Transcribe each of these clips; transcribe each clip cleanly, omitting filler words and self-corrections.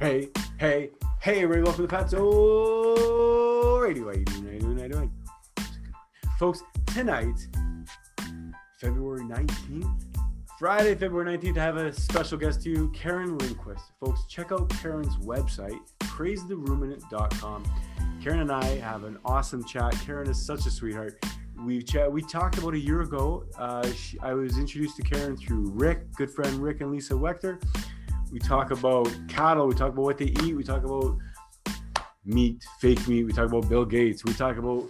Hey, hey, hey, everybody, welcome to Fatso Radio. How you doing? How you doing? How you doing? Folks, tonight, February 19th, Friday, February 19th, I have a special guest to you, Karin Linquist. Folks, check out Karin's website, praisetheruminant.com. Karin and I have an awesome chat. Karin is such a sweetheart. We talked about a year ago. I was introduced to Karin through Rick, good friend Rick and Lisa Wechter. We talk about cattle. We talk about what they eat. We talk about meat, fake meat. We talk about Bill Gates. We talk about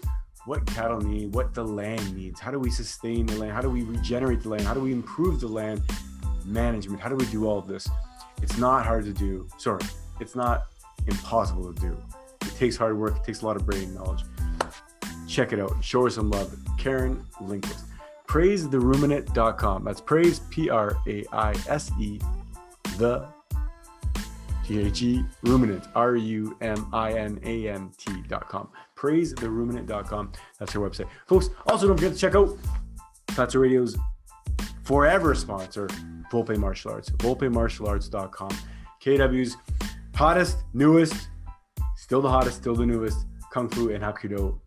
what cattle need, what the land needs. How do we sustain the land? How do we regenerate the land? How do we improve the land management? How do we do all of this? It's not hard to do. Sorry, it's not impossible to do. It takes hard work. It takes a lot of brain knowledge. Check it out. Show her some love. Karin Linquist. PraiseTheRuminant.com. That's praise, P-R-A-I-S-E, the T-H-E, ruminant, R-U-M-I-N-A-N-T.com. PraiseTheRuminant.com. That's her website. Folks, also don't forget to check out Fatso Radio's forever sponsor, Volpe Martial Arts. VolpeMartialArts.com. KW's hottest, newest, still the hottest, still the newest Kung Fu and Hapkido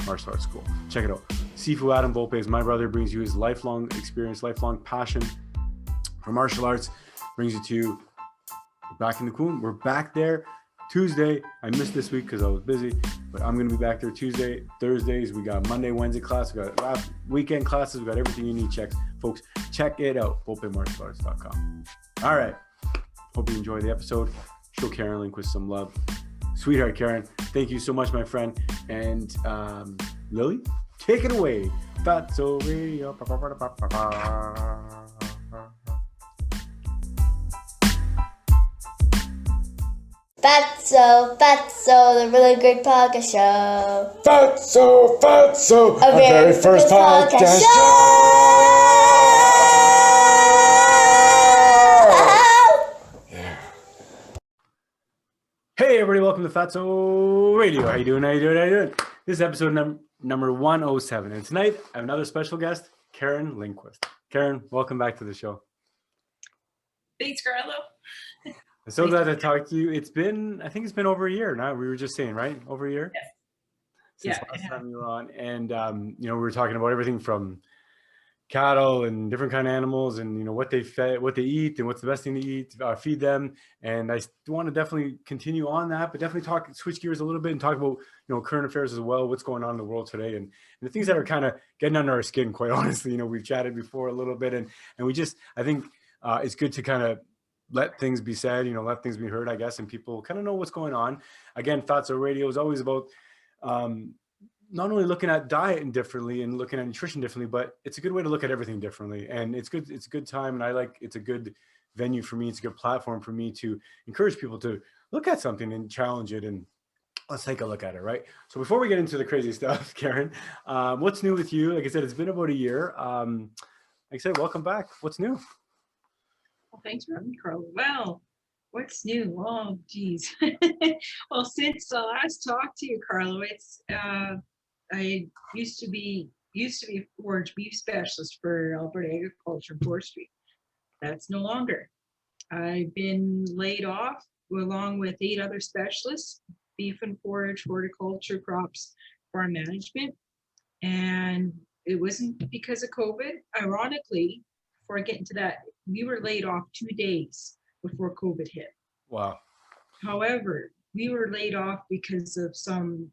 martial arts school. Check it out. Sifu Adam Volpe is my brother, brings you his lifelong experience, lifelong passion for martial arts, brings you to back in the Coon. We're back there Tuesday. I missed this week because I was busy, but I'm going to be back there Tuesday, Thursdays. We got Monday, Wednesday class. We got last weekend classes. We got everything you need. Folks, check it out. VolpeMartialArts.com. All right. Hope you enjoy the episode. Show Karin Linquist some love. Sweetheart Karin, thank you so much, my friend. And Lily, take it away. Fatso Radio. Fatso, the really great podcast show. Fatso, our very first podcast show. Yeah. Hey everybody, welcome to Fatso Radio. How you doing? How you doing? How you doing? This is episode number 107. And tonight I have another special guest, Karin Linquist. Karin, welcome back to the show. Thanks, Carlo. I'm so glad to talk to you. I think it's been over a year now. We were just saying, right? Over a year? Yes. Since last time you were on. And, we were talking about everything from cattle and different kind of animals and, what they eat and what's the best thing to eat, feed them. And I want to definitely continue on that, but definitely switch gears a little bit and talk about, current affairs as well, what's going on in the world today and the things that are kind of getting under our skin, quite honestly. We've chatted before a little bit and I think it's good to kind of let things be said, let things be heard, I guess, and people kind of know what's going on. Again, Fatso Radio is always about not only looking at diet and differently and looking at nutrition differently, but it's a good way to look at everything differently. And it's good. It's a good time. And it's a good venue for me. It's a good platform for me to encourage people to look at something and challenge it. And let's take a look at it, right? So before we get into the crazy stuff, Karin, what's new with you? Like I said, it's been about a year. Like I said, welcome back. What's new? Well, thanks for having me, Carlo. Well, what's new? Oh, geez. Well, since the last talk to you, Carlo, it's I used to be forage beef specialist for Alberta Agriculture and Forestry. That's no longer. I've been laid off along with 8 other specialists: beef and forage, horticulture, crops, farm management, and it wasn't because of COVID. Ironically, before I get into that, we were laid off 2 days before COVID hit. Wow. However, we were laid off because of some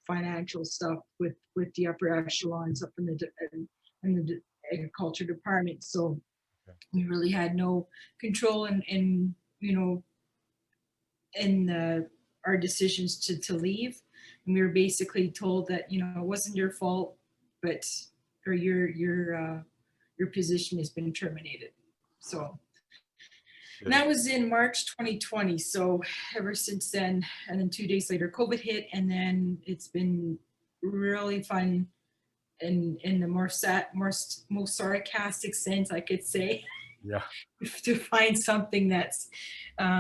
financial stuff with the upper echelons up in the agriculture department. So we really had no control in our decisions to leave. And we were basically told that, it wasn't your fault, but or your position has been terminated. So and that was in March 2020. So ever since then, and then 2 days later, COVID hit, and then it's been really fun in the most sarcastic sense I could say. Yeah. To find something that's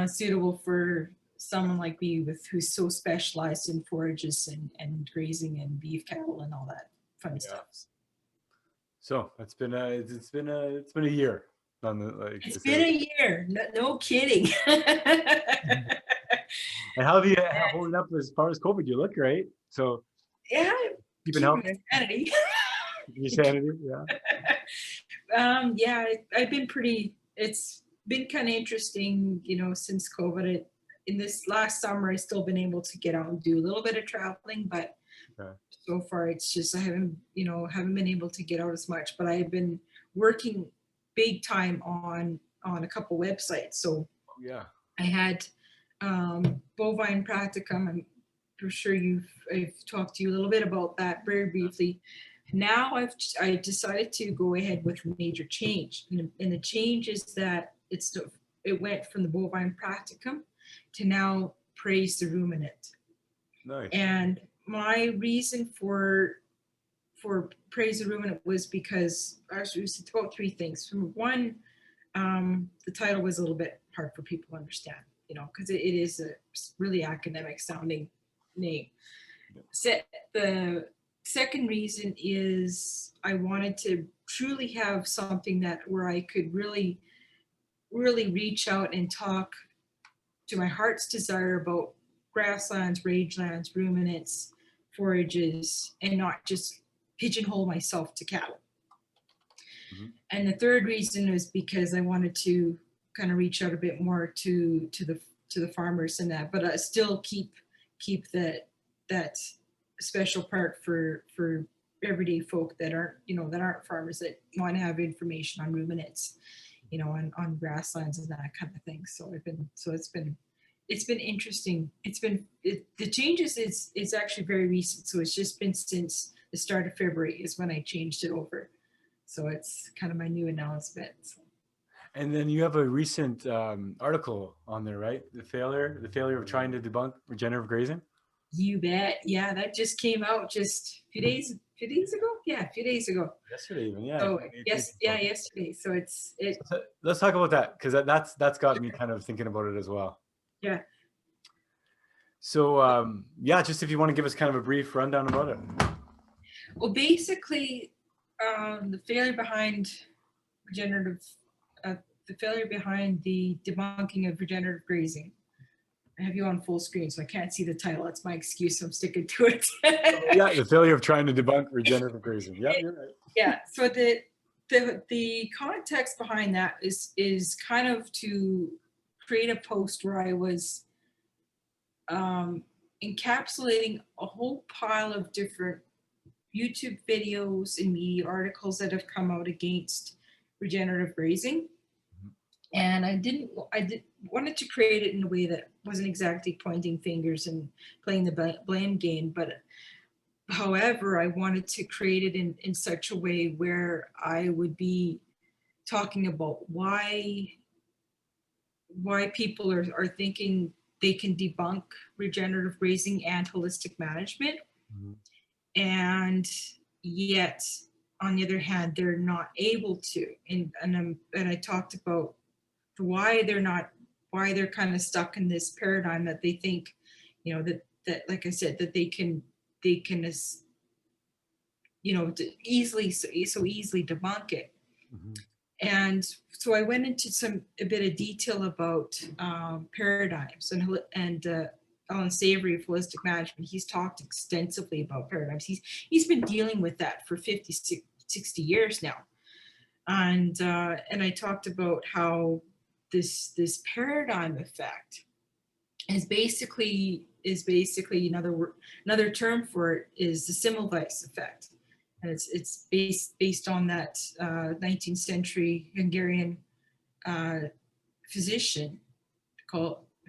suitable for someone like me who's so specialized in forages and grazing and beef cattle and all that fun stuff. So it's been a year. On the, like, It's been a year. No kidding. And how have you holding up as far as COVID? You look great. So Yeah, keeping keeping healthy, my sanity. keeping your sanity. Yeah. Yeah, I've been pretty. It's been kind of interesting, since COVID. In this last summer, I've still been able to get out and do a little bit of traveling, but Okay. so far it's just I haven't been able to get out as much. But I've been working big time on a couple websites. So Yeah. I had bovine practicum. I'm sure I've talked to you a little bit about that very briefly. Now I decided to go ahead with a major change, and the change is that it went from the bovine practicum to now praise the ruminant. Nice. And my reason for praise the ruminant was because actually it was about three things. From one, the title was a little bit hard for people to understand, because it is a really academic sounding name. The second reason is I wanted to truly have something where I could really, really reach out and talk to my heart's desire about grasslands, rangelands, ruminants, forages, and not just pigeonhole myself to cattle. Mhm. And the third reason was because I wanted to kind of reach out a bit more to the farmers and that, but still keep that special part for everyday folk that aren't farmers, that want to have information on ruminants, on grasslands and that kind of thing. So it's been interesting. The changes it's actually very recent. So it's just been since the start of February is when I changed it over. So it's kind of my new announcement. So. And then you have a recent article on there, right? The failure of trying to debunk regenerative grazing. You bet. Yeah, that just came out just a few days ago. Yeah, a few days ago. Yesterday, even. Yeah. So yesterday. So Let's talk about that, because that's got me kind of thinking about it as well. Yeah. So yeah, just if you want to give us kind of a brief rundown about it. Well, basically, the failure behind the debunking of regenerative grazing. I have you on full screen, so I can't see the title. That's my excuse. I'm sticking to it. Yeah, the failure of trying to debunk regenerative grazing. Yeah, you're right. Yeah. So the context behind that is kind of to create a post where I was encapsulating a whole pile of different YouTube videos and media articles that have come out against regenerative grazing. And I wanted to create it in a way that wasn't exactly pointing fingers and playing the blame game, but however, I wanted to create it in such a way where I would be talking about why people are thinking they can debunk regenerative grazing and holistic management. Mm-hmm. And yet, on the other hand, they're not able to. And I talked about why they're kind of stuck in this paradigm that they think, that like I said, that they can easily debunk it. Mm-hmm. And so I went into a bit of detail about paradigms and Alan Savory of Holistic Management. He's talked extensively about paradigms. He's been dealing with that for 50, 60 years now. And I talked about how this paradigm effect is basically another term for it is the Semmelweis effect. And it's based on that 19th century Hungarian physician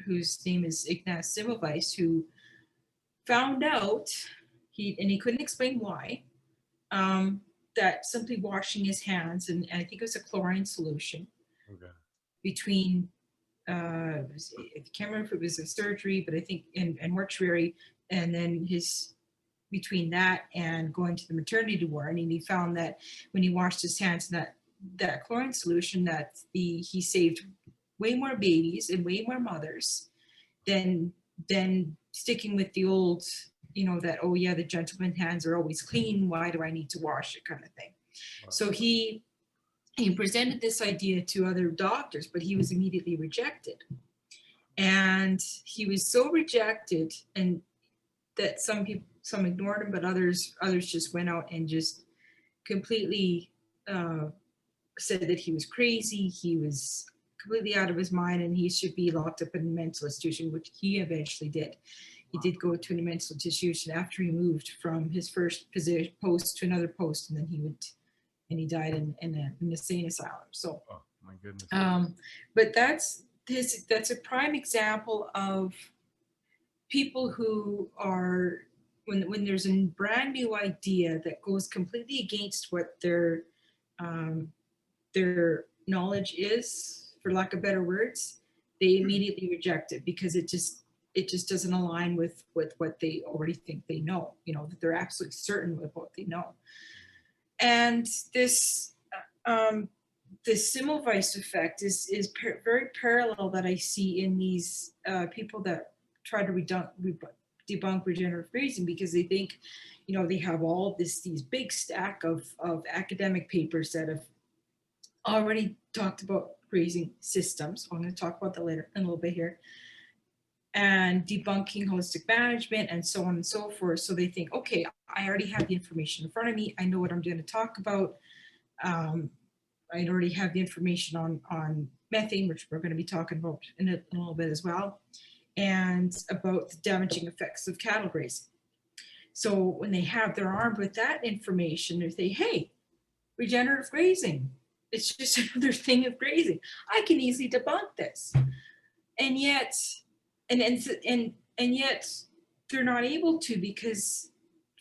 whose name is Ignaz Semmelweis, who found out he couldn't explain why, that simply washing his hands, and I think it was a chlorine solution, Okay. between I can't remember if it was a surgery, but I think in mortuary, and then between that and going to the maternity ward, and he found that when he washed his hands in that chlorine solution, that he saved way more babies and way more mothers than sticking with the old, that, oh yeah, the gentleman's hands are always clean, why do I need to wash it, kind of thing. Wow. So he he presented this idea to other doctors, but he was immediately rejected. And he was so rejected, and that some ignored him, but others just went out and just completely said that he was crazy, he was completely out of his mind, and he should be locked up in a mental institution, which he eventually did. He did go to a mental institution after he moved from his first post to another post, and then he died in an insane asylum. So, Oh my goodness. But that's a prime example of people who are, when there's a brand new idea that goes completely against what their knowledge is, for lack of better words, they immediately reject it because it just doesn't align with what they already think they know, that they're absolutely certain with what they know. And this Semmelweis effect is very parallel that I see in these people that try to debunk regenerative grazing, because they think, they have all these big stack of academic papers that have already talked about grazing systems. I'm going to talk about that later in a little bit here, and debunking holistic management and so on and so forth. So they think, okay, I already have the information in front of me. I know what I'm going to talk about. I already have the information on methane, which we're going to be talking about in a little bit as well, and about the damaging effects of cattle grazing. So when they're armed with that information, they say, hey, regenerative grazing, it's just another thing of grazing. I can easily debunk this. And yet, and yet they're not able to, because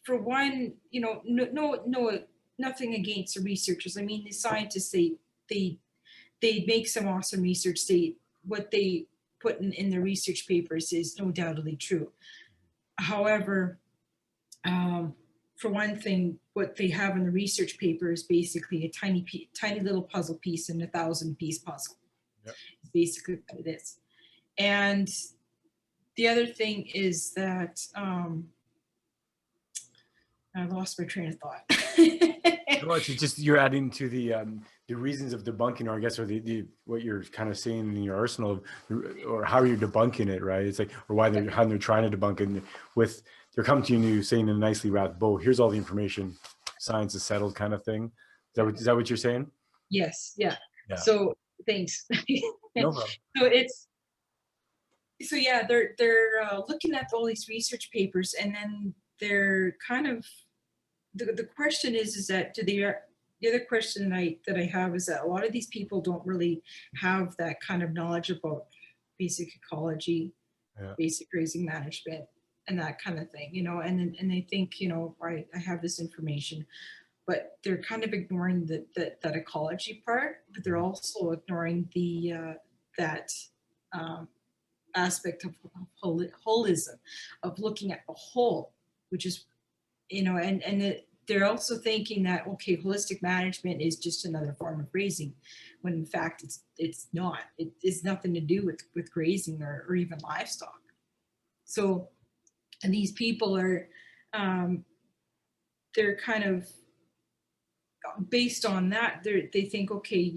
for one, nothing against the researchers. I mean, the scientists, they make some awesome research. What they put in their research papers is no doubtedly true. However, for one thing, what they have in the research paper is basically a tiny little puzzle piece in a 1,000-piece puzzle. Yep. It's basically what it is. And the other thing is that I lost my train of thought. Well, it's just you're adding to the reasons of debunking, or I guess, or the what you're kind of saying in your arsenal, or how you're debunking it, right? It's like, or how they're trying to debunk it. With they're coming to you and you saying in a nicely wrapped bow, here's all the information, science is settled, kind of thing. Is that what you're saying? Yes. Yeah. Yeah. So thanks. No problem. So yeah, they're looking at all these research papers, and then they're kind of, the question is that the other question that I have is that a lot of these people don't really have that kind of knowledge about basic ecology, basic grazing management, and that kind of thing, and they think, I have this information, but they're kind of ignoring that ecology part, but they're also ignoring that aspect of holism, of looking at the whole, which is, they're also thinking that, okay, holistic management is just another form of grazing, when in fact it's not. It's nothing to do with grazing or even livestock. So, and these people are, they're kind of, based on that, they think, okay,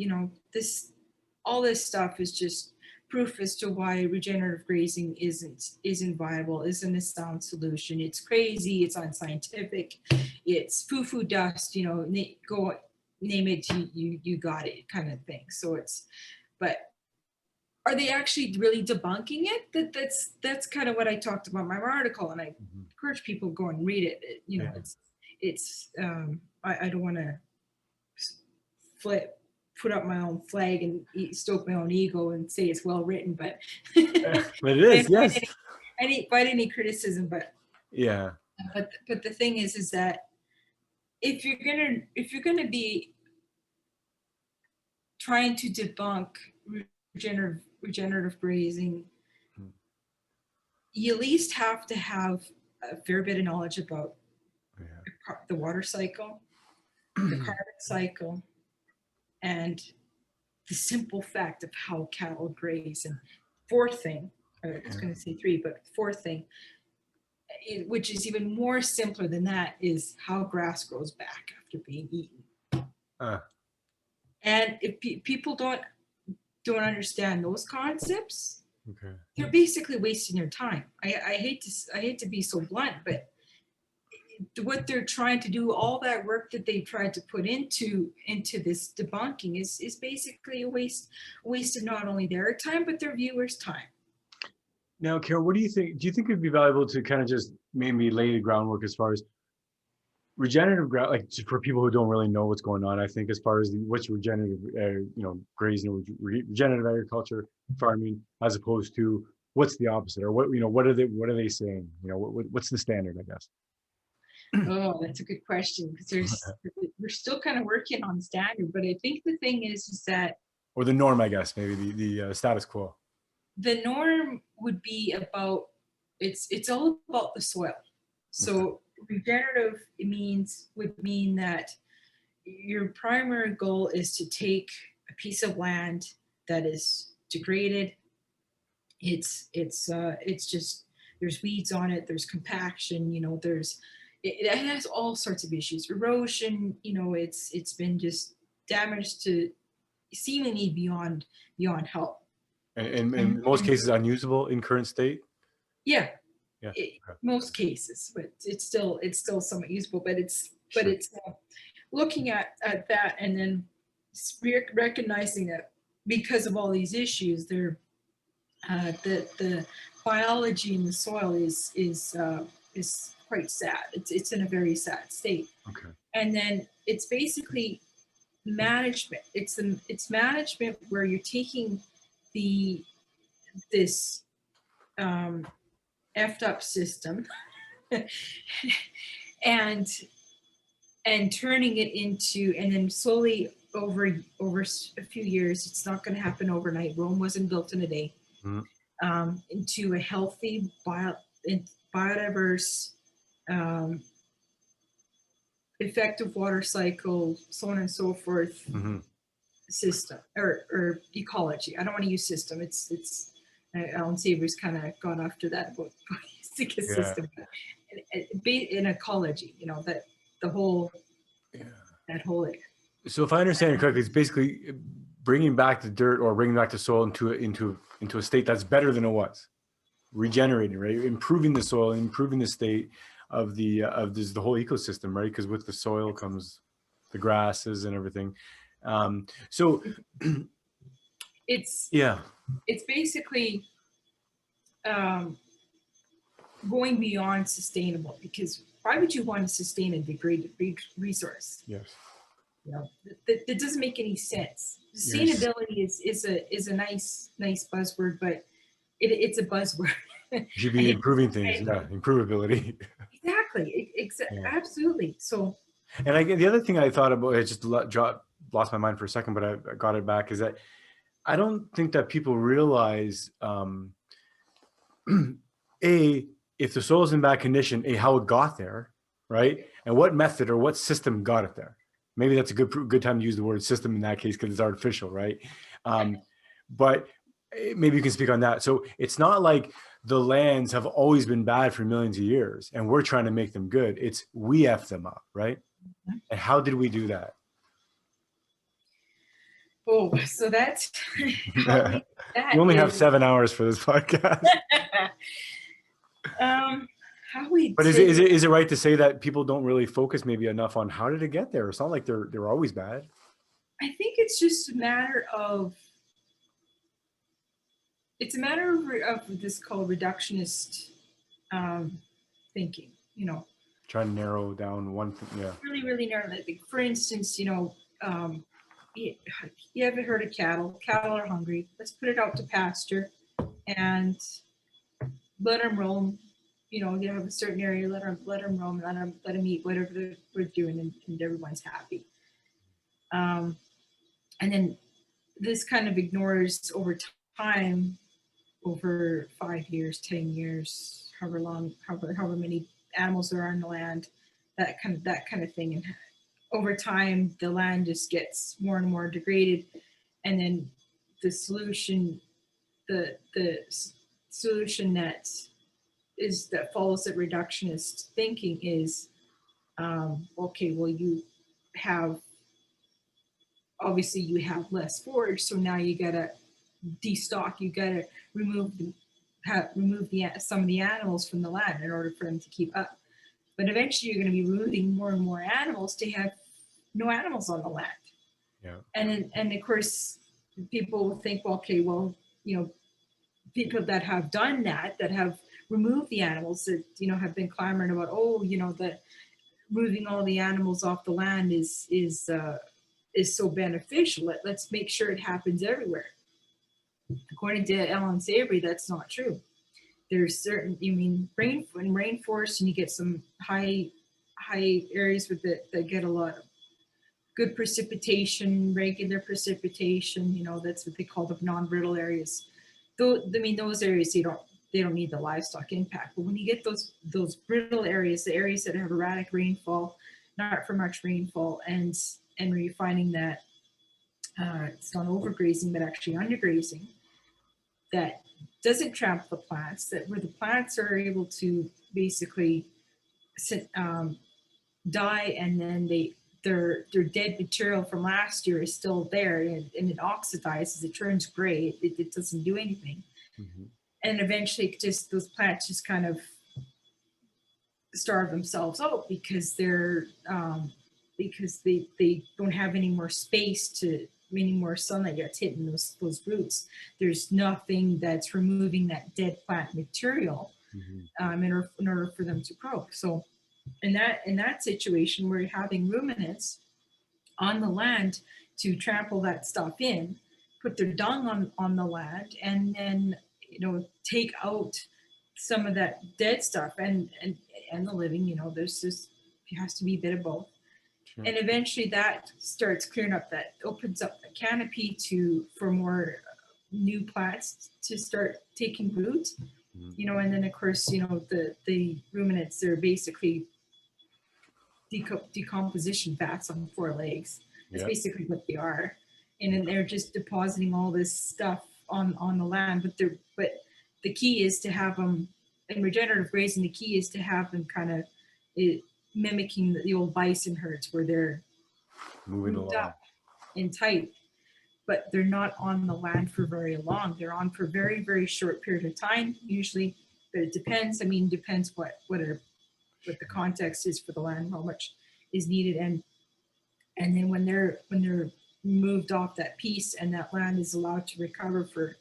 all this stuff is just proof as to why regenerative grazing isn't viable, isn't a sound solution. It's crazy, it's unscientific, it's foo-foo dust, go name it, you got it, kind of thing. So but are they actually really debunking it? That's kind of what I talked about in my article, and I encourage people to go and read it. It's I don't want to put up my own flag and stoke my own ego and say it's well written, but but it is, yes. I didn't find any criticism, but yeah. But the thing is that if you're gonna be trying to debunk regenerative grazing, you at least have to have a fair bit of knowledge about the water cycle, the carbon cycle, and the simple fact of how cattle graze. And fourth thing, I was going to say three, but fourth thing, which is even more simpler than that, is how grass grows back after being eaten. And if people don't understand those concepts, Okay. they're basically wasting their time. I hate to be so blunt, but what they're trying to do, all that work that they tried to put into this debunking is basically a waste of not only their time but their viewers' time. Now, Carol, what do you think? Do you think it'd be valuable to kind of just maybe lay the groundwork as far as regenerative ground, like for people who don't really know what's going on? I think as far as what's regenerative, grazing, or regenerative agriculture, farming, as opposed to what's the opposite, or what are they saying? What's the standard, I guess? Oh, that's a good question, because we're still kind of working on standard, but I think the thing is that, or the norm, I guess, maybe the status quo. the norm would be about, it's all about the soil. So regenerative would mean that your primary goal is to take a piece of land that is degraded. It's just, there's weeds on it, there's compaction, it has all sorts of issues, erosion, it's been just damaged to seemingly beyond help. And in most cases, unusable in current state. Yeah, Yeah. Most cases, but it's still somewhat usable. But it's Sure. Looking at that, and then recognizing that because of all these issues, the biology in the soil is quite sad. It's in a very sad state. Okay. And then it's basically management. It's management where you're taking this effed up system and turning it into, and then slowly over a few years, it's not going to happen overnight. Rome wasn't built in a day. Into a healthy, biodiverse, effective water cycle, so on and so forth, system or ecology. I don't want to use system. It's Alan Savory's kind of gone after that about using a system. In ecology, that the whole that whole area. So if I understand it correctly, it's basically bringing back the dirt or bringing back the soil into a state that's better than it was, regenerating, right? Improving the soil, improving the state of the whole ecosystem, right? Because with the soil comes the grasses and everything. So it's yeah, it's basically going beyond sustainable, because why would you want to sustain a degraded resource? yes. That doesn't make any sense. Sustainability is a nice buzzword, but it's a buzzword. You should be improving things, improvability. Exactly, absolutely. So, and the other thing I thought about, it just lost my mind for a second, but I got it back, is that I don't think that people realize, if the soil's in bad condition, how it got there, right? And what method or what system got it there. Maybe that's a good time to use the word system in that case, because it's artificial, right? But maybe you can speak on that. So it's not like the lands have always been bad for millions of years and we're trying to make them good. It's we F them up, right? And how did we do that? Oh, so that's We only have 7 hours for this podcast. But is it right to say that people don't really focus maybe enough on how did it get there? It's not like they're always bad. I think it's just a matter of this called reductionist thinking. Trying to narrow down one thing. Yeah. Really narrow. Like, for instance, you haven't heard of cattle. Cattle are hungry. Let's put it out to pasture and let them roam. You have a certain area, let them roam, let them eat whatever they're doing, and everyone's happy. And then this kind of ignores over time, over 5 years, 10 years, however many animals there are on the land, that kind of thing. And over time, the land just gets more and more degraded, and then the solution that follows that reductionist thinking is, okay, well, you have obviously you have less forage, so now you gotta destock, you gotta remove some of the animals from the land in order for them to keep up. But eventually you're going to be removing more and more animals to have no animals on the land. Yeah. And of course, people will think, well, okay, well, people that have done that have removed the animals, that have been clamoring about, the moving all the animals off the land is so beneficial. Let's make sure it happens everywhere. According to Ellen Savory, that's not true. There's certain, rainforest, and you get some high areas with it that get a lot of good precipitation, regular precipitation. That's what they call the non-brittle areas. Those areas, they don't need the livestock impact. But when you get those brittle areas, the areas that have erratic rainfall, not for much rainfall, and where you're finding that it's not overgrazing but actually undergrazing, that doesn't trample the plants, that where the plants are able to basically die, and then their dead material from last year is still there, and it oxidizes, it turns gray, it doesn't do anything. Mm-hmm. And eventually just those plants just kind of starve themselves out because they don't have any more space any more sunlight gets hitting those roots. There's nothing that's removing that dead plant material in order for them to grow. So in that situation, we're having ruminants on the land to trample that stuff in, put their dung on the land, and then take out some of that dead stuff and the living. There's just, it has to be a bit of both. Sure. And eventually that starts clearing up, that opens up the canopy for more new plants to start taking root. And then of course, the ruminants, they're basically decomposition fats on four legs. That's basically what they are. And then they're just depositing all this stuff on the land. But the key is to have them, in regenerative grazing, the key is to have them kind of mimicking the old bison herds, where they're moving along up and tight, but they're not on the land for very long. They're on for a very, very short period of time, usually, but it depends. Depends what the context is for the land, how much is needed, and then when they're moved off that piece and that land is allowed to recover for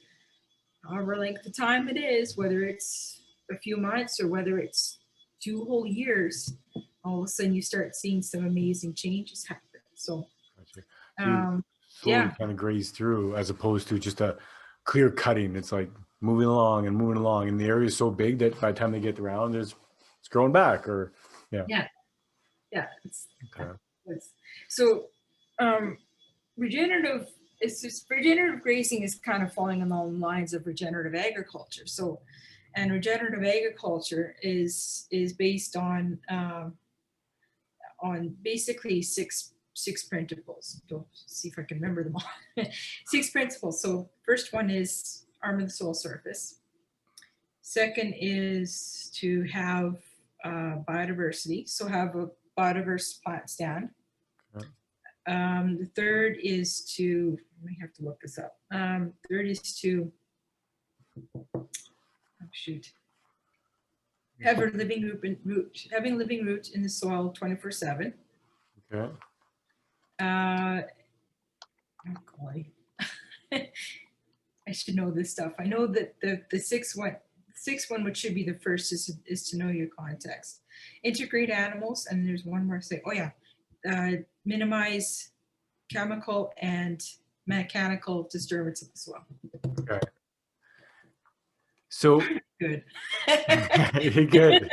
however length of time it is, whether it's a few months or whether it's 2 whole years, all of a sudden you start seeing some amazing changes happen. So, slowly kind of graze through, as opposed to just a clear cutting. It's like moving along, and the area is so big that by the time they get around, it's growing back, or So regenerative grazing is kind of falling along the lines of regenerative agriculture. So, and regenerative agriculture is based on basically six principles. Don't see if I can remember them all. 6 principles. So first one is armor the soil surface. Second is to have biodiversity, so have a biodiverse plant stand. The third is to, I have to look this up. Third is to, have a living root in the soil 24/7. Okay. Oh golly. I should know this stuff. I know that the sixth one, which should be the first, is to know your context. Integrate animals, and there's one more say. Oh yeah, minimize chemical and mechanical disturbance of the soil. Okay. So good. Good.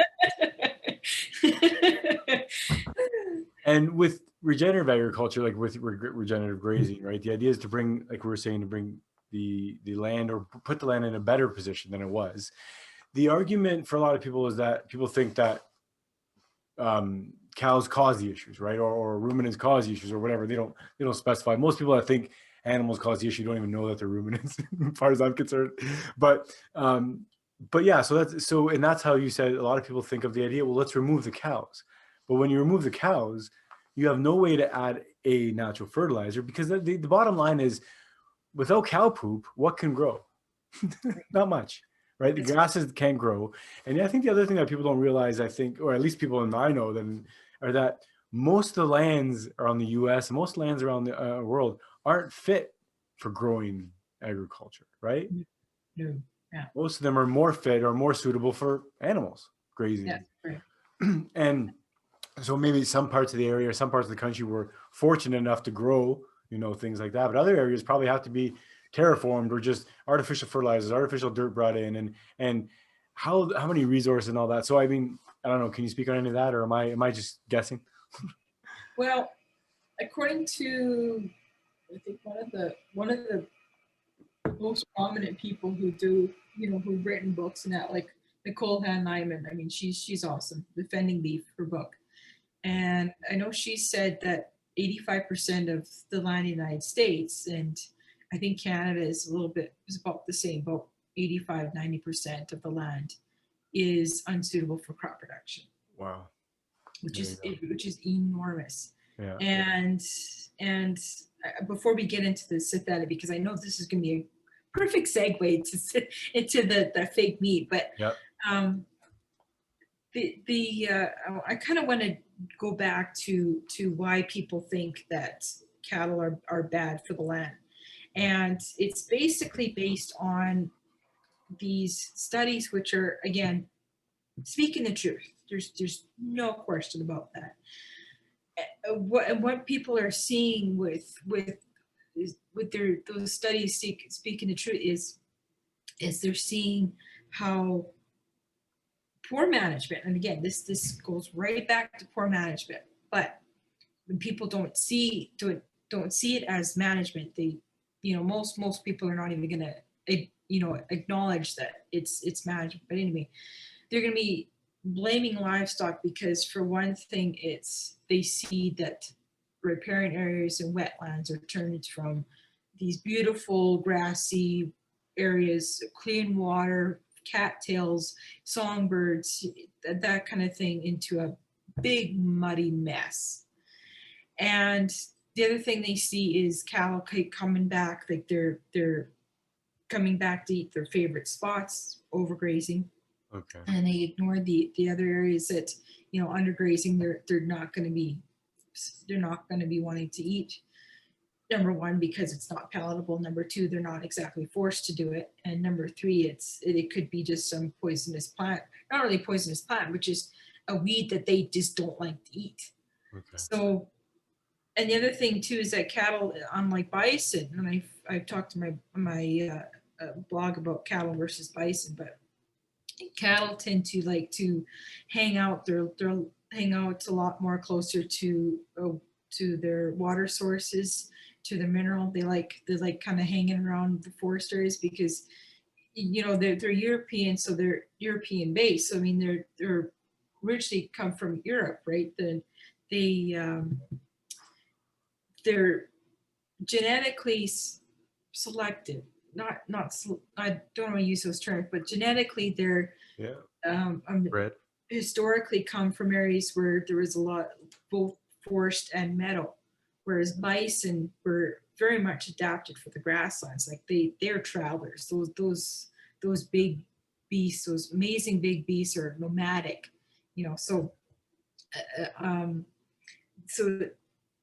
And with regenerative agriculture, like with regenerative grazing, right? The idea is to bring, like we were saying, to bring the land, or put the land in a better position than it was. The argument for a lot of people is that people think that cows cause the issues, right? Or ruminants cause the issues, or whatever. They don't specify. Most people that think animals cause the issue don't even know that they're ruminants, as far as I'm concerned. But yeah, and that's how you said a lot of people think of the idea. Well, let's remove the cows. But when you remove the cows, you have no way to add a natural fertilizer, because the bottom line is, without cow poop, what can grow? Not much, right? The grasses can't grow. And I think the other thing that people don't realize, I think, or at least people in I know, then, are that most of the lands around the U.S., most lands around the world aren't fit for growing agriculture, right? No. Yeah. Most of them are more fit or more suitable for animals grazing. Yeah. Right. And so maybe some parts of the area or some parts of the country were fortunate enough to grow, things like that. But other areas probably have to be terraformed or just artificial fertilizers, artificial dirt brought in, and how many resources and all that. So I mean, I don't know. Can you speak on any of that, or am I just guessing? Well, according to, I think one of the most prominent people who do, who've written books and that, like Nicole Han-Nyman. I mean, she's awesome, Defending Beef, her book. And I know she said that 85% of the land in the United States, and I think Canada is about the same, about 85-90% of the land is unsuitable for crop production. Wow. Which is enormous. Yeah. And before we get into the synthetic, because I know this is going to be a perfect segue into the fake meat, but yep. I kind of want to go back to why people think that cattle are bad for the land, and it's basically based on these studies, which are, again, speaking the truth. There's no question about that. What people are seeing with those studies speaking the truth is they're seeing how poor management, and again, this goes right back to poor management. But when people don't see it as management, they, most people are not even gonna, acknowledge that it's management. But anyway, they're gonna be blaming livestock because, for one thing, they see that riparian areas and wetlands are turned from these beautiful grassy areas, clean water, cattails, songbirds, that kind of thing, into a big muddy mess. And the other thing they see is cattle coming back, like they're coming back to eat their favorite spots, overgrazing. Okay. And they ignore the other areas that, undergrazing, they're not going to be wanting to eat. Number one, because it's not palatable. Number two, they're not exactly forced to do it. And number three, it could be just some poisonous plant, not really poisonous plant, but just a weed that they just don't like to eat. Okay. So, and the other thing too is that cattle, unlike bison, and I've talked to my blog about cattle versus bison, but cattle tend to like to hang out. They'll hang out a lot more closer to their water sources, to the mineral. They like kind of hanging around the forest areas because, they're European, so they're European based. So I mean, they're originally come from Europe, right? They're genetically selected. Not I don't want to use those terms, but genetically they're Red. historically come from areas where there was a lot both forest and meadow, whereas bison were very much adapted for the grasslands. Like they're travelers. Those big beasts, those amazing big beasts, are nomadic. So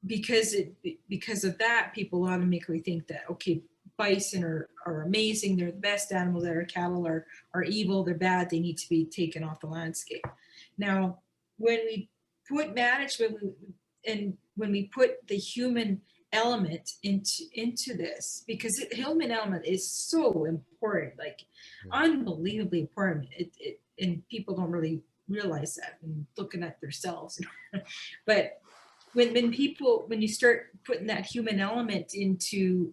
because of that, people automatically think that, okay, bison are amazing, they're the best animals that are. Cattle are evil, they're bad, they need to be taken off the landscape. Now, when we put management and when we put the human element into this, because the human element is so important, like unbelievably important, and people don't really realize that and looking at themselves. But when you start putting that human element into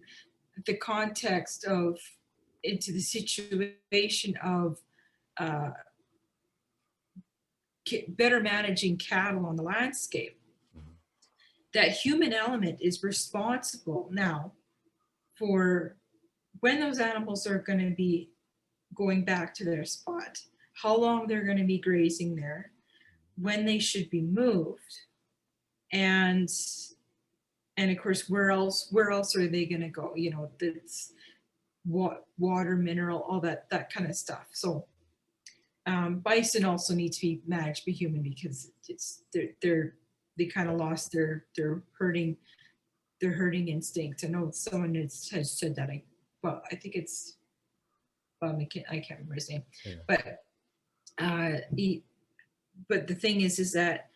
the context of, into the situation of better managing cattle on the landscape, that human element is responsible now for when those animals are going to be going back to their spot, how long they're going to be grazing there, when they should be moved, and and of course, where else are they going to go? You know, that's water, mineral, all that kind of stuff. So bison also need to be managed by human because they kind of lost their herding instinct. I know someone has said that. I think it's I can't remember his name, Yeah. but the thing is that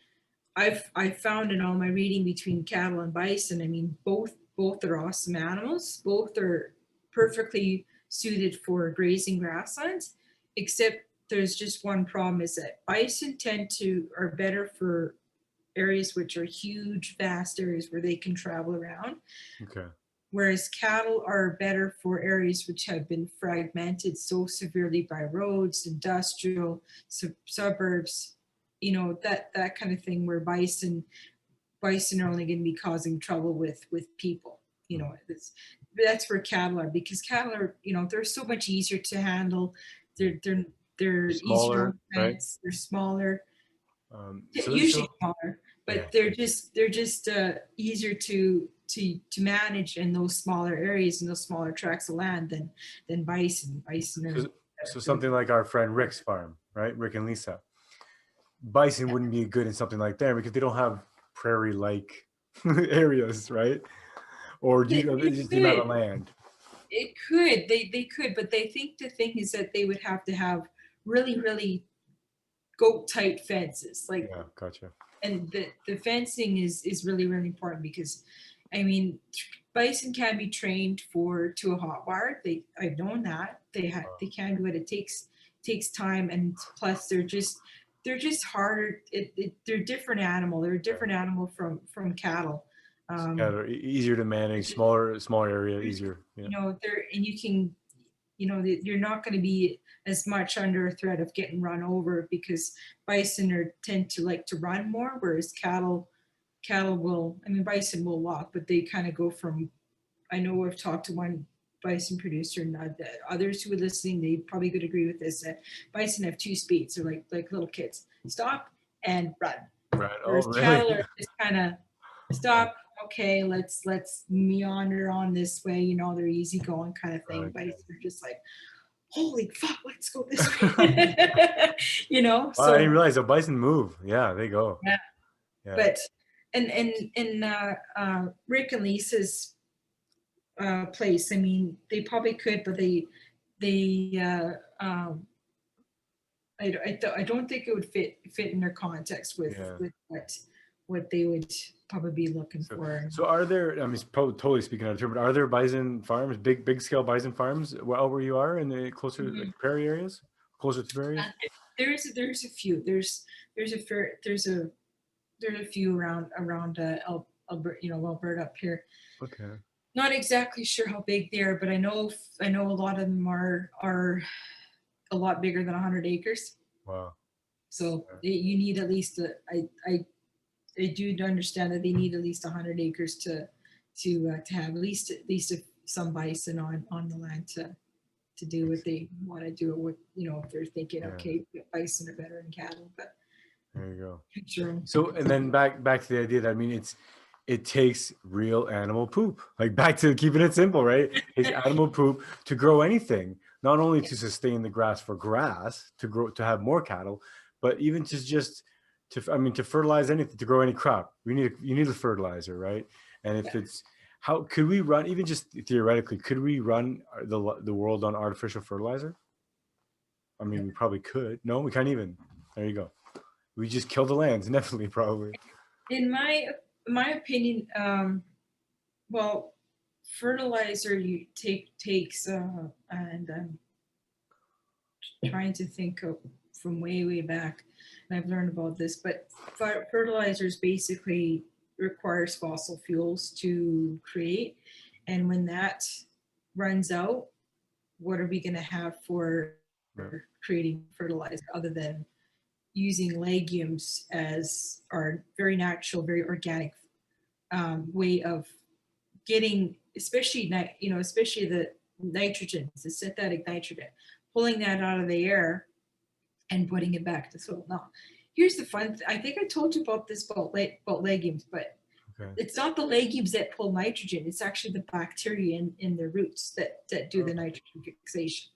I've found in all my reading between cattle and bison, I mean, both are awesome animals. Both are perfectly suited for grazing grasslands, except there's just one problem is that bison are better for areas which are huge, vast areas where they can travel around. Okay. Whereas cattle are better for areas which have been fragmented so severely by roads, industrial, suburbs, you know, that kind of thing, where bison are only going to be causing trouble with people. You know, that's where cattle are, because cattle are, you know, they're so much easier to handle. They're Smaller, easier to fence, they're smaller. Usually smaller, but yeah. they're just easier to manage in those smaller areas and those smaller tracts of land than bison. So something like our friend Rick's farm, right? Rick and Lisa. Bison wouldn't be good in something like that because they don't have prairie-like areas, right? Or just the amount of land. It could, they could, but they think the thing is that they would have to have really, really goat tight fences, like. Yeah, gotcha. And the fencing is really, really important because, I mean, bison can be trained to a hot wire. I've known that they can do it. It takes time, and plus they're just harder. They're a different animal. They're a different animal from cattle. Cattle easier to manage, smaller area, easier. Yeah. You know, you can, you know, you're not going to be as much under a threat of getting run over, because bison tend to like to run more, whereas cattle will, I mean, bison will walk, but they kind of go from, I know I've talked to one bison producer, and others who are listening, they probably could agree with this, that bison have two speeds. They're like little kids, stop and run. Right. Whereas Oh, really? cattle are just kind of stop, okay, let's meander on this way, you know, they're easy going kind of thing. Okay. Bison are just like, holy fuck, let's go this way. You know, so I didn't realize the bison move. Yeah, they go. Yeah. Yeah. But in Rick and Lisa's place, I mean, they probably could, but I don't think it would fit in their context with what they would probably be looking for. So are there, I mean, totally speaking out of turn, but are there bison farms, big scale bison farms where you are in the closer like prairie areas, closer to prairies? There's a few. There's a few around Alberta, you know, Alberta up here. Okay. Not exactly sure how big they are, but I know a lot of them are a lot bigger than 100 acres. Wow. So you need at least I do understand that they need at least 100 acres to have at least some bison on the land to do what they want to do. With, you know, if they're thinking, okay, bison are better than cattle, but there you go. Sure. So, and then back to the idea that, I mean, it takes real animal poop, like back to keeping it simple, right? It takes animal poop to grow anything, not only to sustain the grass for grass, to have more cattle, but even to fertilize anything, to grow any crop. You need a fertilizer, right? And if it's, how could we run, even just theoretically, could we run the world on artificial fertilizer? I mean, we probably could. No, we can't even. There you go. We just kill the lands, inevitably, probably. In my opinion, well, fertilizer takes and I'm trying to think of from way back, and I've learned about this, but fertilizers basically requires fossil fuels to create, and when that runs out, what are we going to have for creating fertilizer other than using legumes as our very natural, very organic way of getting, especially the nitrogen, the synthetic nitrogen, pulling that out of the air and putting it back to soil. Now, here's the fun. I think I told you about this about legumes, but Okay. It's not the legumes that pull nitrogen. It's actually the bacteria in the roots that do the nitrogen fixation,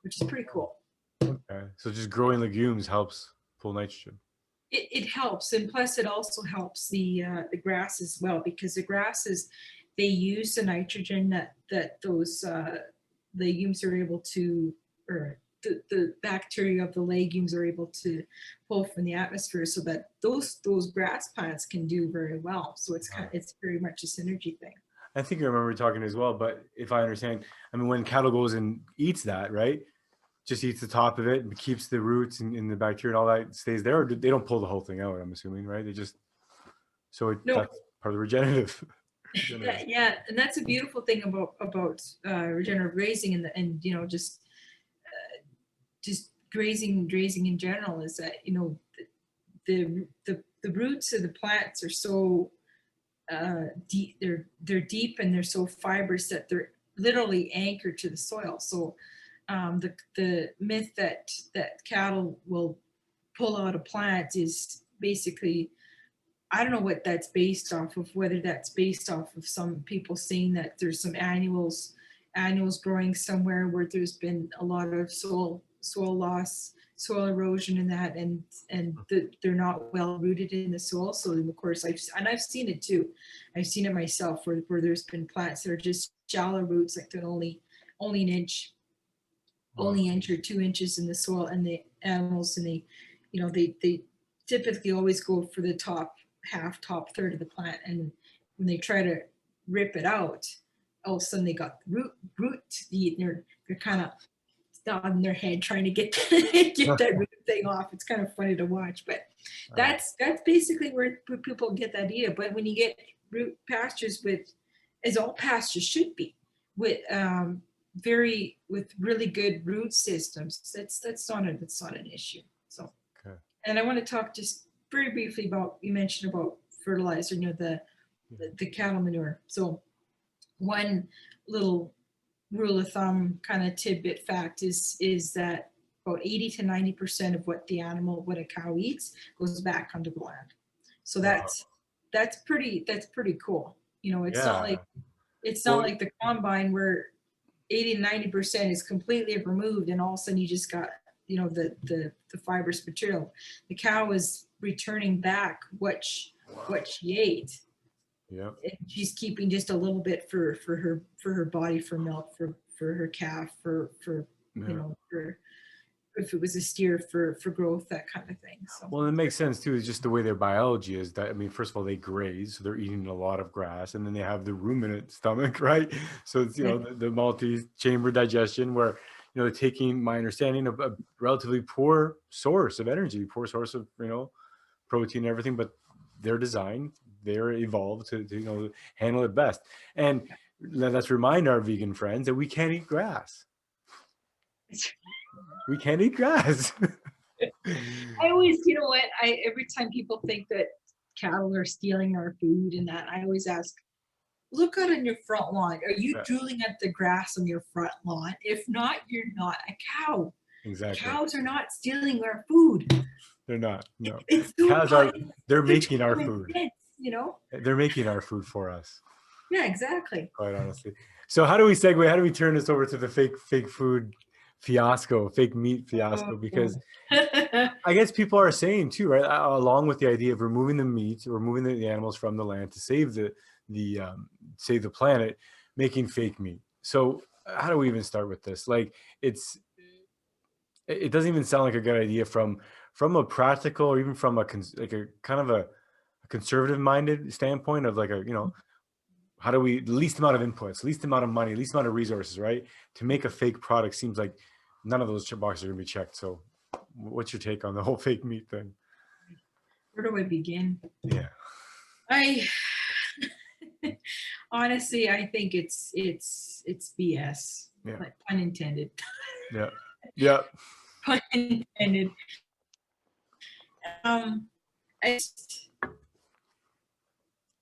which is pretty cool. Okay. So just growing legumes helps pull nitrogen. It helps, and plus it also helps the grass as well, because the grasses, they use the nitrogen that those legumes are able to, or the bacteria of the legumes are able to pull from the atmosphere, so that those grass plants can do very well. So it's very much a synergy thing. I think I remember talking as well, but if I understand, I mean, when cattle goes and eats that, right? Just eats the top of it and keeps the roots and the bacteria and all that stays there, or they don't pull the whole thing out, I'm assuming, right? They just, so No. that's part of the regenerative. Yeah, and that's a beautiful thing about regenerative grazing and just grazing in general, is that the roots of the plants are so deep. They're deep, and they're so fibrous that they're literally anchored to the soil. So the myth that cattle will pull out a plant is basically, I don't know what that's based off of, whether that's based off of some people saying that there's some annuals growing somewhere where there's been a lot of soil loss, soil erosion and that, and they're not well rooted in the soil. So of course I've seen it too. I've seen it myself where there's been plants that are just shallow roots, like they're only an inch, only inch or 2 inches in the soil, and the animals, and they typically always go for the top third of the plant, and when they try to rip it out, all of a sudden they got root to eat, and they're kind of nodding their head trying to get that root thing off. It's kind of funny to watch, but that's basically where people get the idea. But when you get root pastures as all pastures should be, with really good root systems, that's not an issue. So, Okay. and I want to talk just very briefly about, you mentioned about fertilizer, the cattle manure. So one little rule of thumb, kind of tidbit fact, is that about 80 to 90% of what a cow eats goes back onto the land. So that's pretty cool. It's not like the combine where 80 to 90% is completely removed, and all of a sudden you just got the fibrous material. The cow is returning back what she ate. Yeah. She's keeping just a little bit for her body, for milk, for her calf, for if it was a steer, for growth, that kind of thing. So. Well, it makes sense too. It's just the way their biology is. That, I mean, first of all, they graze, so they're eating a lot of grass, and then they have the ruminant stomach, right? So it's the multi-chamber digestion, where they're taking, my understanding, of a relatively poor source of energy, poor source of protein and everything, but they're designed, they're evolved to handle it best. And let's remind our vegan friends that we can't eat grass. We can't eat grass. I always, every time people think that cattle are stealing our food and that, I always ask, look out on your front lawn. Are you drooling at the grass on your front lawn? If not, you're not a cow. Exactly. Cows are not stealing our food. They're not. No. Cows they're making our food. Sense, They're making our food for us. Yeah, exactly. Quite honestly. So how do we segue? How do we turn this over to the fake food fiasco, fake meat fiasco? Because I guess people are saying too, right, along with the idea of removing the meat, removing the animals from the land to save the planet, making fake meat. So how do we even start with this? Like, it doesn't even sound like a good idea from a practical, or even from a kind of a conservative minded standpoint of how do we, the least amount of inputs, least amount of money, least amount of resources, right, to make a fake product. Seems like none of those boxes are going to be checked. So what's your take on the whole fake meat thing? Where do I begin? Yeah. Honestly, I think it's BS. Yeah. Like, pun intended. Yeah. Yeah. Pun intended.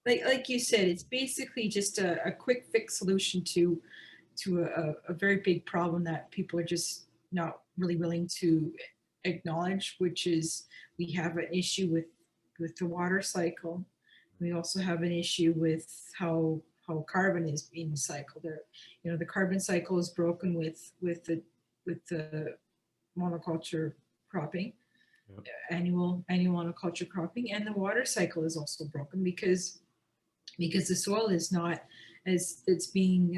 Like you said, it's basically just a quick fix solution to a very big problem that people are just not really willing to acknowledge, which is we have an issue with the water cycle. We also have an issue with how carbon is being cycled. There, the carbon cycle is broken with the monoculture cropping, Yep. annual monoculture cropping, and the water cycle is also broken because the soil is not as it's being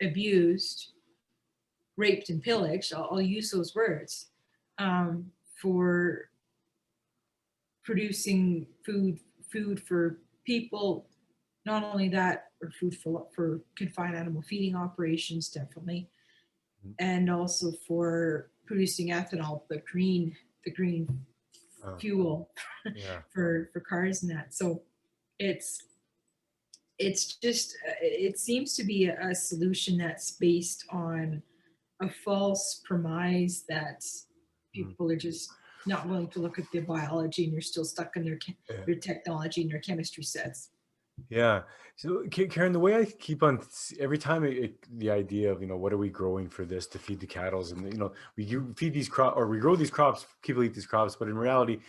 abused, raped, and pillaged. I'll use those words for producing food for people. Not only that, or food for confined animal feeding operations, definitely, and also for producing ethanol, the green fuel Yeah. for cars and that. So it's just it seems to be a solution that's based on a false premise that people are just not willing to look at the biology, and you're still stuck in their technology and their chemistry sets. Yeah. So Karen, the way I keep on every time the idea of, what are we growing for this to feed the cattle, and we feed these crops, or we grow these crops, people eat these crops, but in reality,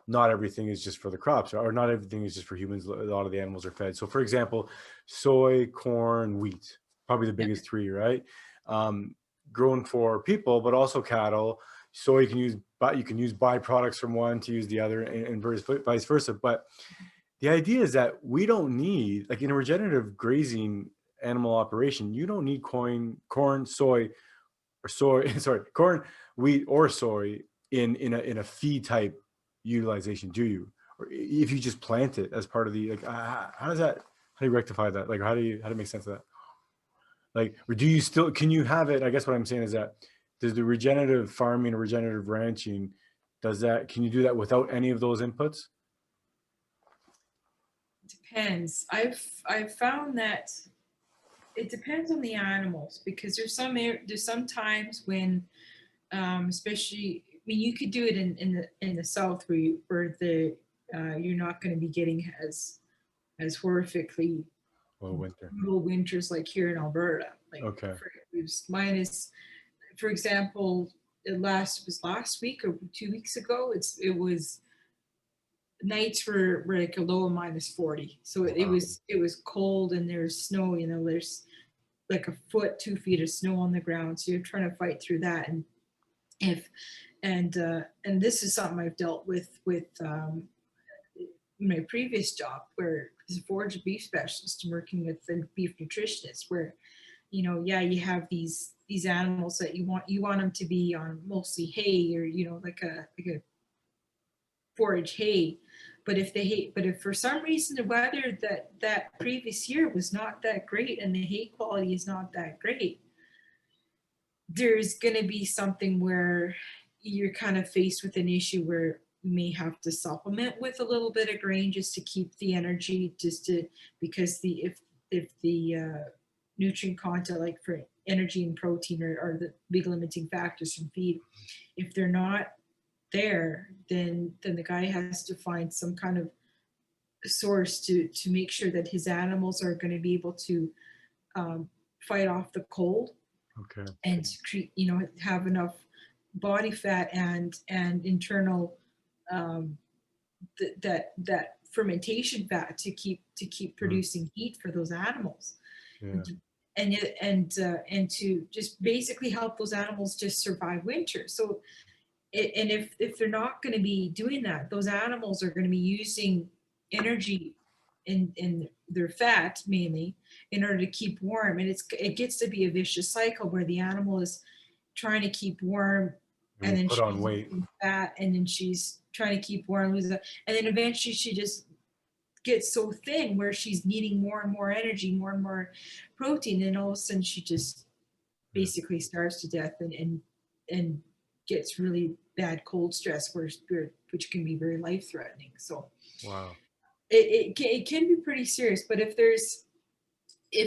not everything is just for the crops, or not everything is just for humans. A lot of the animals are fed. So for example, soy, corn, wheat, probably the biggest three, right? Grown for people, but also cattle. Soy you can use byproducts from one to use the other, and vice versa. But the idea is that we don't need, like in a regenerative grazing animal operation, you don't need corn, corn, wheat, or soy in a feed type utilization, do you? Or if you just plant it as part of the, like, how do you rectify that? Like, how do you make sense of that? Like, or do you still, can you have it? I guess what I'm saying is that, does the regenerative farming or regenerative ranching, can you do that without any of those inputs? Depends. I've found that it depends on the animals, because there's some times when especially, I mean, you could do it in the south where you're not going to be getting as horrifically Well, winter. brutal winters like here in Alberta. Like, Okay. mine is, for example, was last week or 2 weeks ago. It was nights were like a low of -40. So it was cold, and there's snow. There's like a foot, 2 feet of snow on the ground. So you're trying to fight through that. And and this is something I've dealt with my previous job, where as a forage beef specialist and working with the beef nutritionist, where you have these animals that you want them to be on mostly hay, or like a forage hay. But if for some reason the weather that previous year was not that great, and the hay quality is not that great, there's going to be something where you're kind of faced with an issue where you may have to supplement with a little bit of grain just to keep the energy, because if the nutrient content, like for energy and protein, are the big limiting factors from feed, if they're not there, then the guy has to find some kind of source to make sure that his animals are going to be able to fight off the cold. Okay. And have enough body fat and internal that fermentation fat to keep producing heat for those animals. Yeah. And to just basically help those animals just survive winter. So and if they're not going to be doing that, those animals are going to be using energy in their fat mainly in order to keep warm, and it gets to be a vicious cycle where the animal is trying to keep warm, and then put on weight, fat, and then she's trying to keep warm, and then eventually she just gets so thin where she's needing more and more energy, more and more protein, and all of a sudden she just basically starves to death and gets really bad cold stress, which can be very life threatening. So wow, it can be pretty serious. But if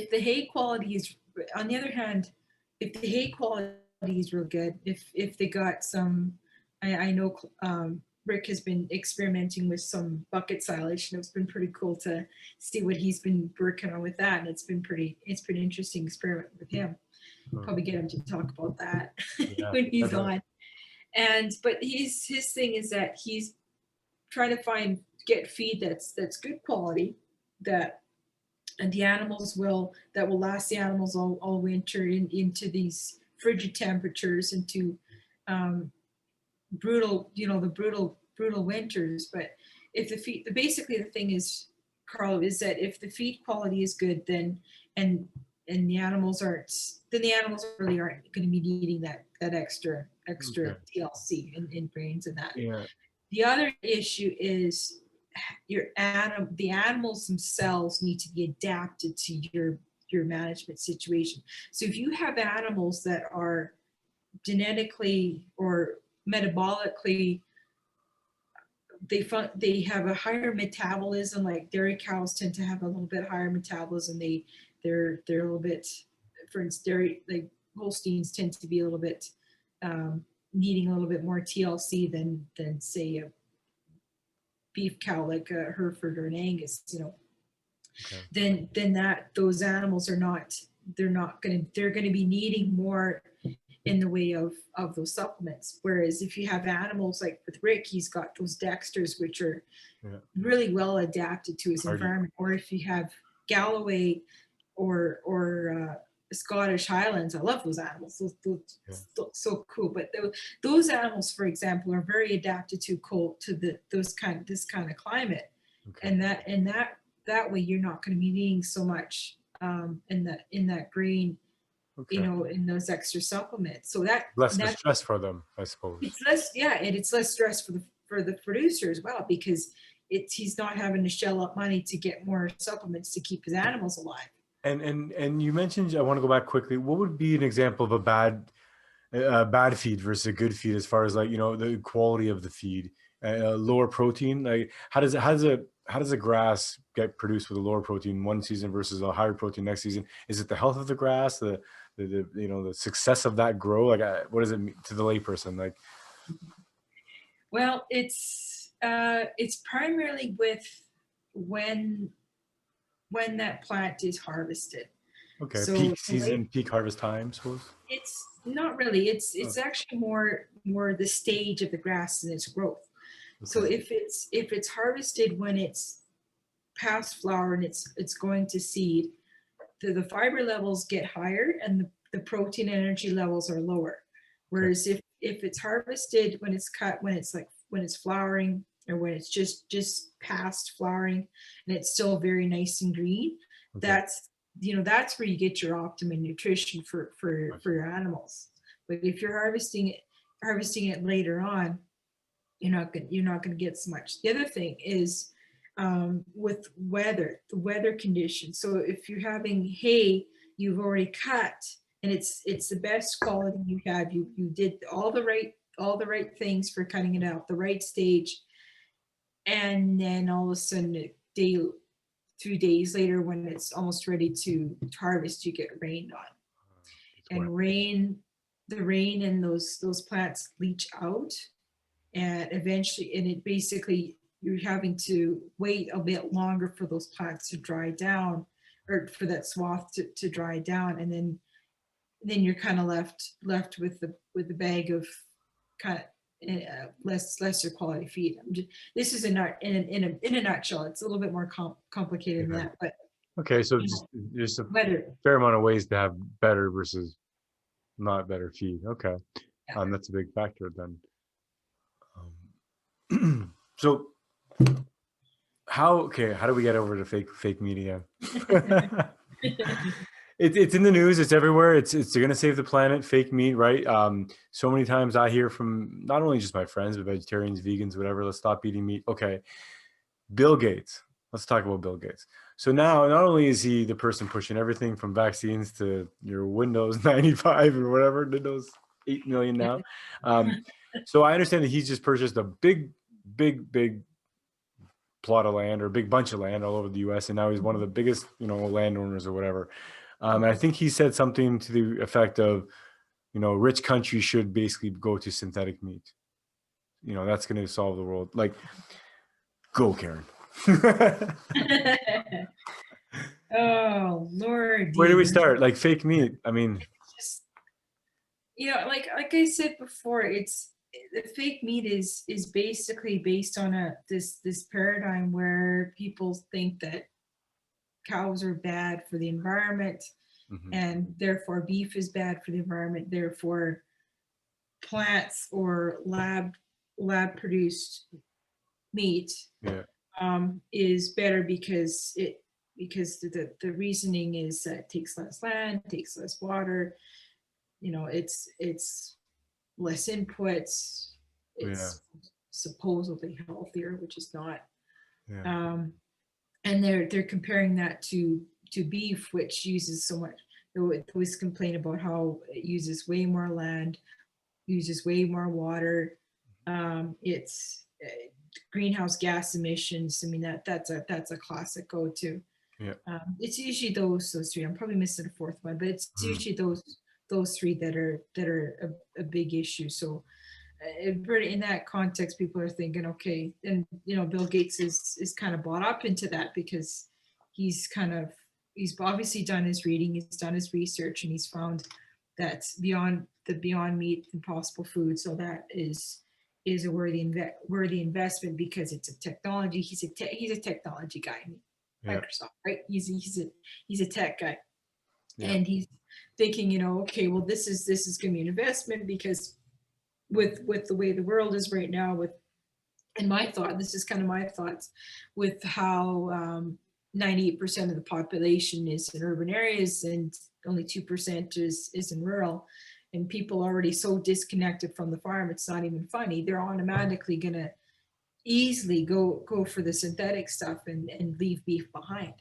the hay quality is, on the other hand, if the hay quality is real good, if they got some, I know Rick has been experimenting with some bucket silage, and it's been pretty cool to see what he's been working on with that, and it's been interesting experiment with him. Probably get him to talk about that when he's on. But his thing is that try to get feed that's good quality, and the animals that will last the animals all winter into these frigid temperatures, into brutal, the brutal winters. But if the feed, basically the thing is, Carlo, is that if the feed quality is good, then and the animals aren't, then the animals really aren't going to be needing that extra Okay. TLC in grains and that. Yeah. The other issue is the animals themselves need to be adapted to your management situation. So if you have animals that are genetically or metabolically, they have a higher metabolism, like dairy cows tend to have a little bit higher metabolism. They're a little bit, for instance, dairy, like Holsteins tend to be a little bit needing a little bit more TLC than say a beef cow like a Hereford or an Angus, Okay. then those animals are not, they're going to be needing more in the way of those supplements. Whereas if you have animals like with Rick, he's got those Dexters, which are really well adapted to his environment. Or if you have Galloway or Scottish Highlands, I love those animals. Those so cool. But those animals, for example, are very adapted to cold, to this kind of climate. Okay. And that way you're not going to be needing so much in that grain, Okay. in those extra supplements. So that's stress for them, I suppose. It's less, and it's less stress for the producer as well, because he's not having to shell up money to get more supplements to keep his animals alive. And you mentioned, I want to go back quickly. What would be an example of a bad feed versus a good feed, as far as like, the quality of the feed, lower protein? Like how does a grass get produced with a lower protein one season versus a higher protein next season? Is it the health of the grass, the success of that grow? Like what does it mean to the layperson? Like, well, it's primarily with when that plant is harvested. Okay, So peak season, peak harvest time, I suppose. It's not really. It's actually more the stage of the grass and its growth. Okay. So if it's harvested when it's past flower and it's going to seed, the fiber levels get higher and the protein energy levels are lower. Whereas if it's harvested when it's cut, when it's flowering, or when it's just past flowering and it's still very nice and green, that's where you get your optimum nutrition for your animals. But if you're harvesting it later on, you're not going to get so much. The other thing is with the weather conditions. So if you're having hay you've already cut and it's the best quality you have, you did all the right things for cutting it out, the right stage, and then all of a sudden 2 days later, when it's almost ready to harvest, you get rained on. And the rain and those plants leach out, and eventually, and it basically, you're having to wait a bit longer for those plants to dry down, or for that swath to dry down, and then you're kind of left with the bag of kind of lesser quality feed. This is in a nutshell. It's a little bit more complicated than that, but okay. So just a fair amount of ways to have better versus not better feed. Okay, that's a big factor then. So how do we get over to fake meat again? It's in the news. It's everywhere. It's going to save the planet. Fake meat, right? So many times I hear from not only just my friends, but vegetarians, vegans, whatever. Let's stop eating meat. Okay, Bill Gates. Let's talk about Bill Gates. So now, not only is he the person pushing everything from vaccines to your Windows 95 or whatever, Windows 8 million now. So I understand that he's just purchased a big plot of land, or a big bunch of land all over the U.S. And now he's one of the biggest, landowners or whatever. And I think he said something to the effect of, rich countries should basically go to synthetic meat. That's going to solve the world. Like, go, Karen. Oh, Lord. Where do we start? Like, fake meat. I mean, like I said before, it's the fake meat is basically based on this paradigm where people think that cows are bad for the environment, and therefore beef is bad for the environment, therefore plants or lab produced meat is better because the reasoning is that it takes less land, takes less water, it's less inputs, it's supposedly healthier, which is not. And they're comparing that to beef, which uses so much. They always complain about how it uses way more land, uses way more water. It's greenhouse gas emissions. I mean, that's a classic go-to. It's usually those three. I'm probably missing a fourth one, but it's usually those three that are a big issue. So in that context, people are thinking, okay, and Bill Gates is kind of bought up into that because he's obviously done his reading, he's done his research, and he's found that beyond meat, impossible food. So that is a worthy investment because it's a technology. He's a technology guy, Microsoft, right? He's a tech guy, and he's thinking, okay, well, this is going to be an investment because with the way the world is right now, this is kind of my thoughts, with how 98% of the population is in urban areas and only 2% is in rural, and people are already so disconnected from the farm, it's not even funny. They're automatically gonna easily go for the synthetic stuff and leave beef behind.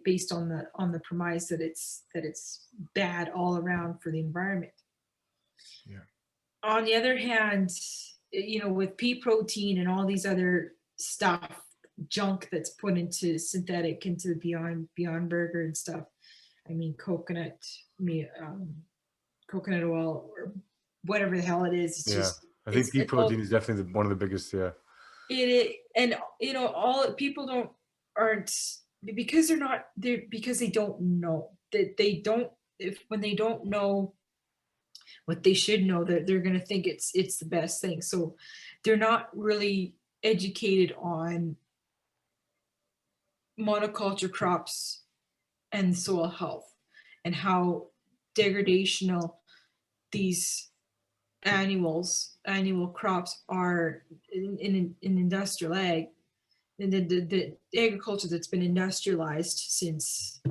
Based on the premise that it's bad all around for the environment. On the other hand, with pea protein and all these other junk that's put into synthetic, into the Beyond Burger and stuff. I mean, coconut oil or whatever the hell it is. It's just, I think pea protein is definitely one of the biggest. And all people aren't because they're not there because they don't know that when they don't know what they should know, that they're going to think it's the best thing. So they're not really educated on monoculture crops and soil health and how degradational these annual crops are in industrial ag, and the agriculture that's been industrialized since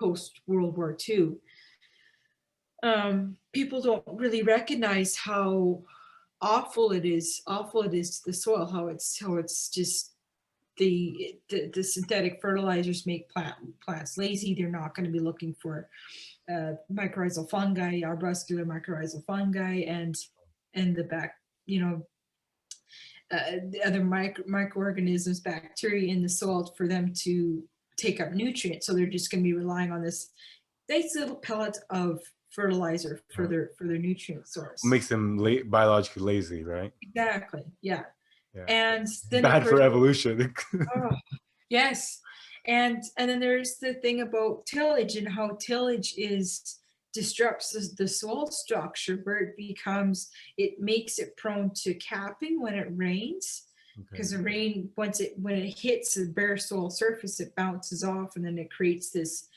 post World War II. People don't really recognize how awful it is to the soil, how it's just the synthetic fertilizers make plants lazy. They're not going to be looking for mycorrhizal fungi, arbuscular mycorrhizal fungi, and the other microorganisms, bacteria in the soil for them to take up nutrients. So they're just going to be relying on this nice little pellet of fertilizer for their nutrient source. Makes them biologically lazy, right? Exactly. Yeah. And then bad for evolution. Yes. And then there's the thing about tillage and how tillage disrupts the soil structure, where it makes it prone to capping when it rains, because the rain, when it hits the bare soil surface, it bounces off, and then it creates this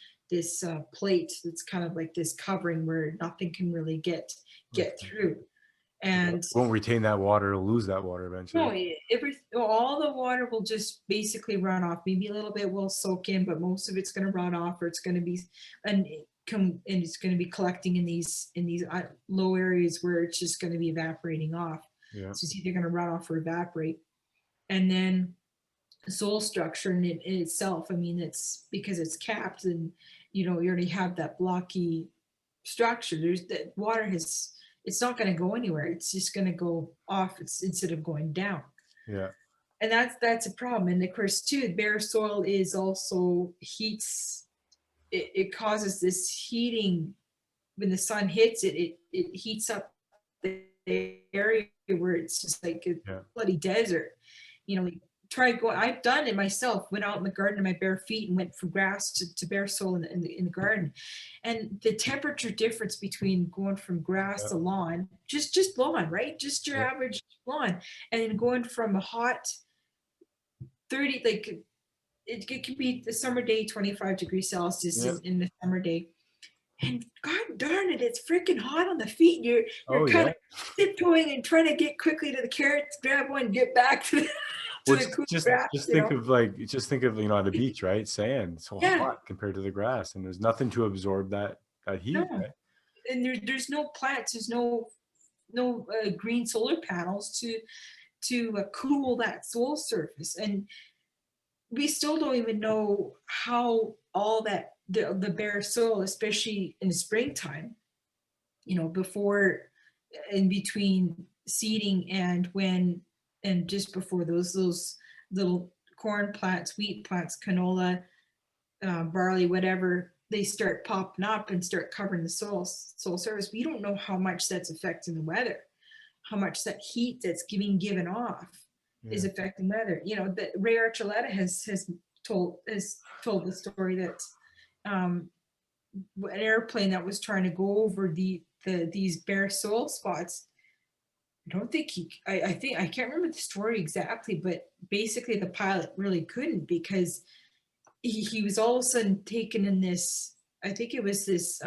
plate that's kind of like this covering where nothing can really get through. And won't retain that water, it'll lose that water eventually. No, all the water will just basically run off. Maybe a little bit will soak in, but most of it's going to run off, or it's going to be and it's going to be collecting in these low areas where it's just going to be evaporating off. So it's either going to run off or evaporate. And then the soil structure in itself, I mean, it's because it's capped, and you already have that blocky structure. There's that water it's not going to go anywhere. It's just going to go off. Instead of going down. And that's a problem. And of course, too, bare soil is also heats. It causes this heating when the sun hits it. It heats up the area where it's just like a bloody desert. Like try going. I've done it myself. Went out in the garden in my bare feet and went from grass to bare soil in the garden, and the temperature difference between going from grass to lawn, just lawn, right? Just your average lawn, and then going from a hot 30, like it could be the summer day, 25 degrees Celsius in the summer day. And God darn it, it's freaking hot on the feet. You're kind of tiptoeing and trying to get quickly to the carrots, grab one, get back to the cool grass. Just think of you know, at a beach, right? Sand, so hot compared to the grass, and there's nothing to absorb that heat. No. Right? And there's no plants, there's no green solar panels to cool that soil surface, and we still don't even know how all that the bare soil, especially in the springtime, you know, before, in between seeding and just before those little corn plants, wheat plants, canola, barley, whatever, they start popping up and start covering the soil surface. We don't know how much that's affecting the weather, how much that heat that's given off is affecting weather. You know, that Ray Archuleta has told the story that an airplane that was trying to go over these bare soil spots, I don't think I think, I can't remember the story exactly, but basically the pilot really couldn't, because he was all of a sudden taken in this, I think it was this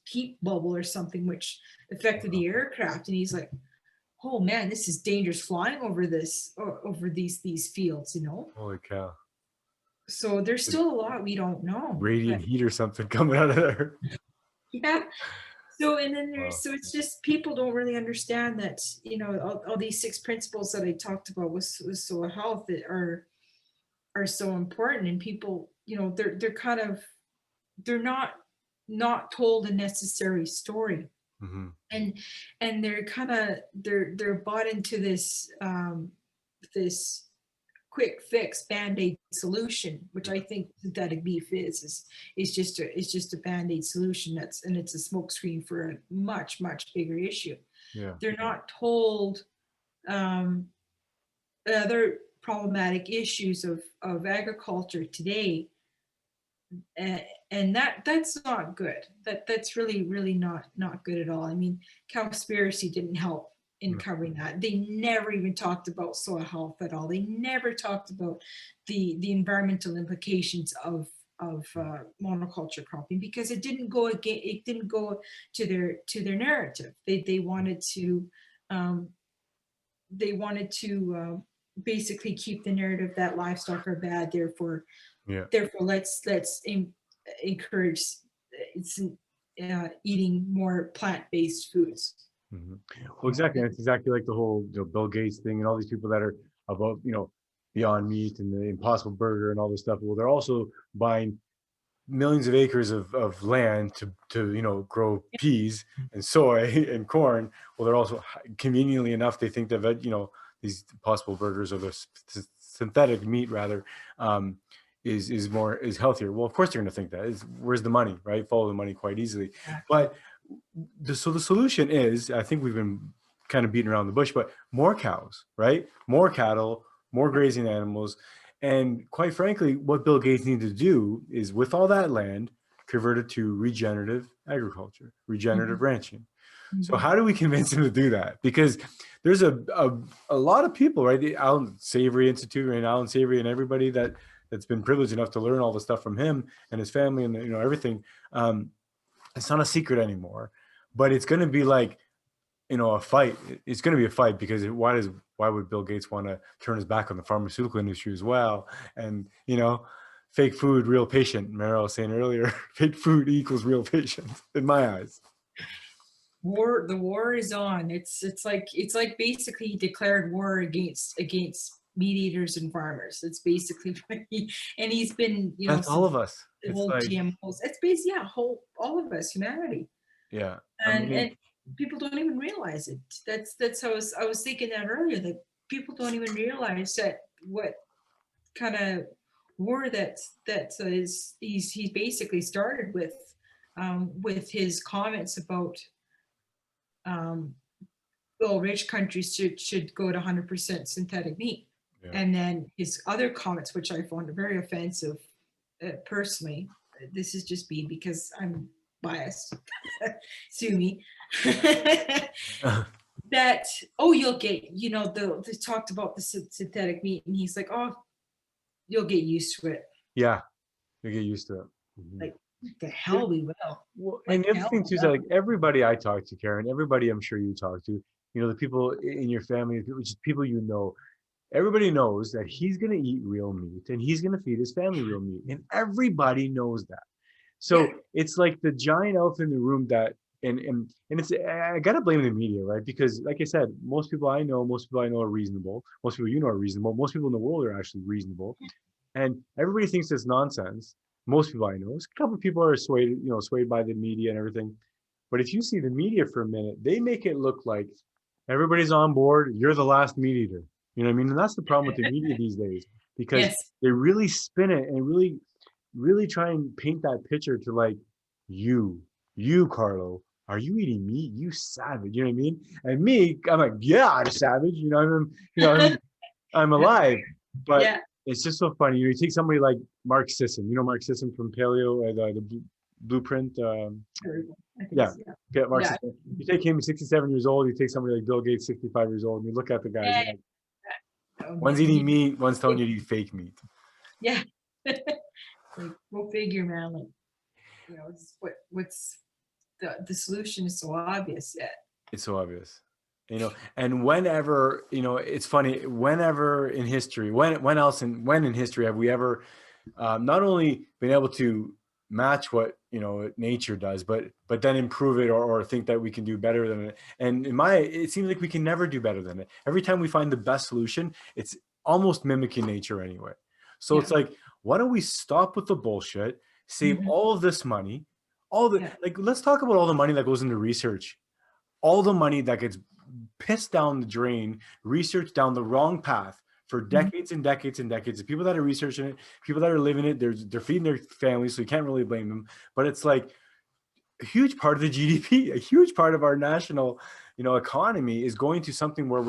heat bubble or something, which affected the aircraft, and he's like, oh man, this is dangerous flying over these fields, you know. Holy cow. So there's still a lot we don't know. Radiant heat or something coming out of there. Yeah. So, and then so it's just, people don't really understand that, you know, all these 6 principles that I talked about with soil health that are so important, and people, you know, they're not told a necessary story. Mm-hmm. And they're kind of they're bought into this this quick fix band-aid solution, which I think synthetic beef is just a band-aid solution, it's a smokescreen for a much bigger issue. They're not told other problematic issues of agriculture today, and that's not good. That's really not good at all. I mean, Cowspiracy didn't help in covering that. They never even talked about soil health at all. They never talked about the environmental implications of monoculture cropping, because it didn't go to their narrative. They wanted to basically keep the narrative that livestock are bad, therefore let's encourage eating more plant-based foods. Mm-hmm. Well, exactly. It's exactly like the whole, you know, Bill Gates thing and all these people that are about, you know, Beyond Meat and the Impossible Burger and all this stuff. Well, they're also buying millions of acres of land to you know, grow peas and soy and corn. Well, they're also, conveniently enough, they think that, you know, these Impossible Burgers, or the synthetic meat rather, is healthier. Well, of course they're going to think that. Where's the money, right? Follow the money quite easily. But so the solution is, I think we've been kind of beating around the bush, but more cows, right? More cattle, more grazing animals. And quite frankly, what Bill Gates needed to do is, with all that land, convert it to regenerative agriculture, regenerative ranching. So how do we convince him to do that? Because there's a lot of people, right? The Alan Savory Institute and Alan Savory and everybody that's been privileged enough to learn all the stuff from him and his family and, you know, everything. It's not a secret anymore, but it's going to be like, you know, a fight. It's going to be a fight, because why would Bill Gates want to turn his back on the pharmaceutical industry as well? And, you know, fake food, real patient. Meryl was saying earlier, fake food equals real patient in my eyes. The war is on. It's like basically he declared war against meat eaters and farmers. It's basically and he's been, you know, that's all of us. The whole like, GMOs. It's basically all of us, humanity. Yeah. And people don't even realize it. That's how I was thinking that earlier, that people don't even realize that what kind of war that is he's basically started with his comments about rich countries should go to 100% synthetic meat. And then his other comments, which I found very offensive, personally. This is just me because I'm biased. Sue me. That, oh, you'll get, they talked about the synthetic meat, and he's like, oh, you'll get used to it. Yeah, you get used to it. Like, the hell we will. Well, Like, and the other hell thing too is no. like everybody I talk to, Karen, everybody I'm sure you talk to, the people in your family, which is people everybody knows that he's going to eat real meat and he's going to feed his family real meat, and everybody knows that. So it's like the giant elephant in the room that, and it's, I gotta blame the media, right? Because like I said, most people I know are reasonable. Most people are reasonable. Most people in the world are actually reasonable, and everybody thinks it's nonsense. Most people I know, a couple of people are swayed by the media and everything. But if you see the media for a minute, they make it look like everybody's on board. You're the last meat eater. You know what I mean? And that's the problem with the media these days, because they really spin it and really try and paint that picture to like, you, Carlo, are you eating meat? You savage. You know what I mean? And me, I'm like, yeah, I'm savage. I'm alive. But it's just so funny. You take somebody like Mark Sisson. Mark Sisson from Paleo, the Blueprint. Mark Sisson. You take him, 67 years old. You take somebody like Bill Gates, 65 years old, and you look at the guys. One's eating meat, one's telling you to eat fake meat. Yeah. Like, go figure, man. Like, what's the solution is so obvious yet. It's so obvious. And whenever, it's funny, whenever in history, when in history have we ever not only been able to match what, nature does, but then improve it or think that we can do better than it. And it seems like we can never do better than it. Every time we find the best solution, it's almost mimicking nature anyway. So it's like, why don't we stop with the bullshit, save all of this money, like, let's talk about all the money that goes into research, all the money that gets pissed down the drain, research down the wrong path for decades and decades and decades. The people that are researching it, people that are living it, they're feeding their families, so you can't really blame them. But it's like a huge part of the GDP, a huge part of our national, economy is going to something where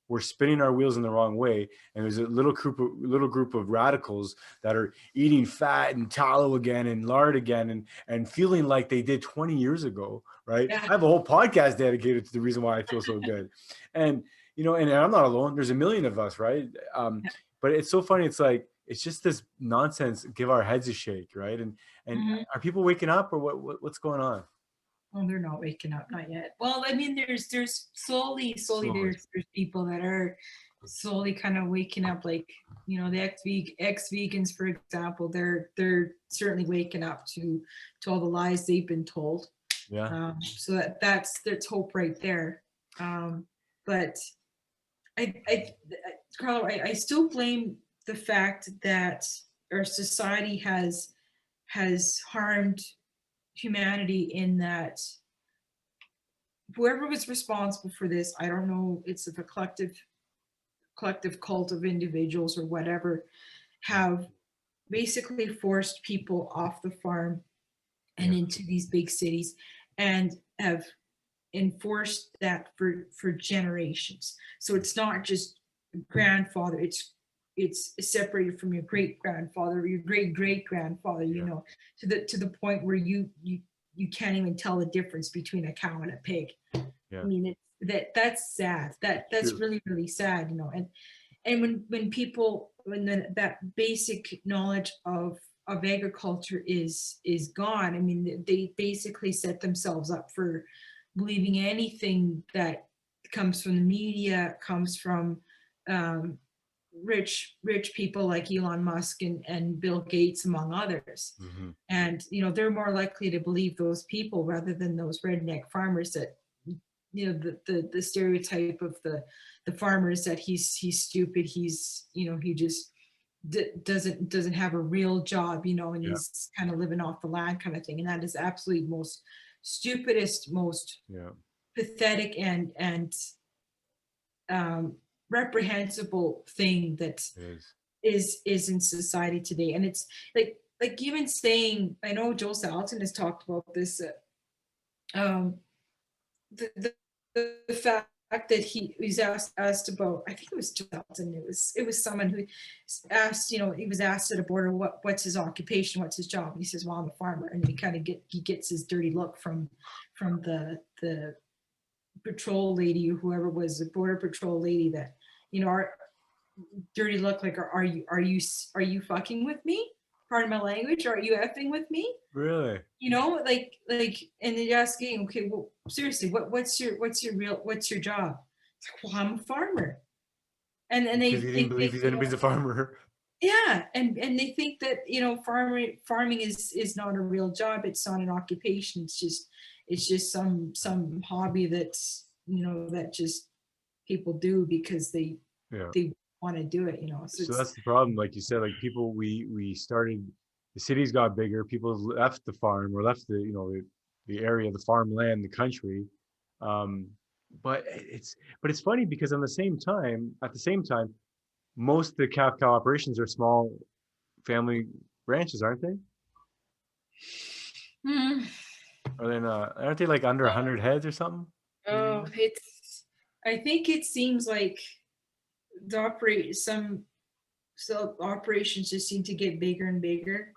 we're spinning our wheels in the wrong way. And there's a little group of radicals that are eating fat and tallow again and lard again and feeling like they did 20 years ago, right? I have a whole podcast dedicated to the reason why I feel so good. And, and I'm not alone. There's a million of us, right? But it's so funny. It's like, it's just this nonsense, give our heads a shake, right? And are people waking up, or what's going on? Well, they're not waking up, not yet. Well, I mean, there's slowly there's people that are slowly kind of waking up, like, the ex-vegans, for example, they're certainly waking up to all the lies they've been told. So that's hope right there. But Carlo, I still blame the fact that our society has harmed humanity, in that whoever was responsible for this, I don't know, it's a collective cult of individuals or whatever, have basically forced people off the farm and into these big cities, and have enforced that for generations. So it's not just grandfather, it's separated from your great grandfather or your great grandfather, to the point where you can't even tell the difference between a cow and a pig. I mean, that's sad. That's really, really sad, and when that basic knowledge of agriculture is gone, I mean, they basically set themselves up for believing anything that comes from the media, comes from rich people like Elon Musk and Bill Gates, among others. And they're more likely to believe those people rather than those redneck farmers that, the stereotype of the farmers, that he's stupid, he's he just doesn't have a real job, and he's kind of living off the land kind of thing. And that is absolutely most stupidest, most pathetic and reprehensible thing that is in society today. And it's like even saying, I know Joel Salatin has talked about this, the fact that he was asked about, I think it was 2000, it was someone who asked, you know, he was asked at a border, what's his occupation, what's his job, and he says, well, I'm a farmer. And he gets his dirty look from the patrol lady, or whoever was the border patrol lady, that, you know, our dirty look, like, are you fucking with me, pardon my language, are you effing with me? Really? You know, like, and they're asking, okay, well, seriously, what's your job? It's like, well, I'm a farmer. And they Because he didn't believe he's gonna be a farmer. yeah, and they think that, you know, farming is not a real job. It's not an occupation. It's just some hobby that's, you know, that just people do because they want to do it, you know. So that's the problem, like you said, like people, we started, the cities got bigger, people left the farm, or left the, you know, the area, the farmland, the country. But it's funny because at the same time, most of the cow operations are small family ranches, aren't they? Are they not? Aren't they like under 100 heads or something? Oh, I think it seems like some operations just seem to get bigger and bigger.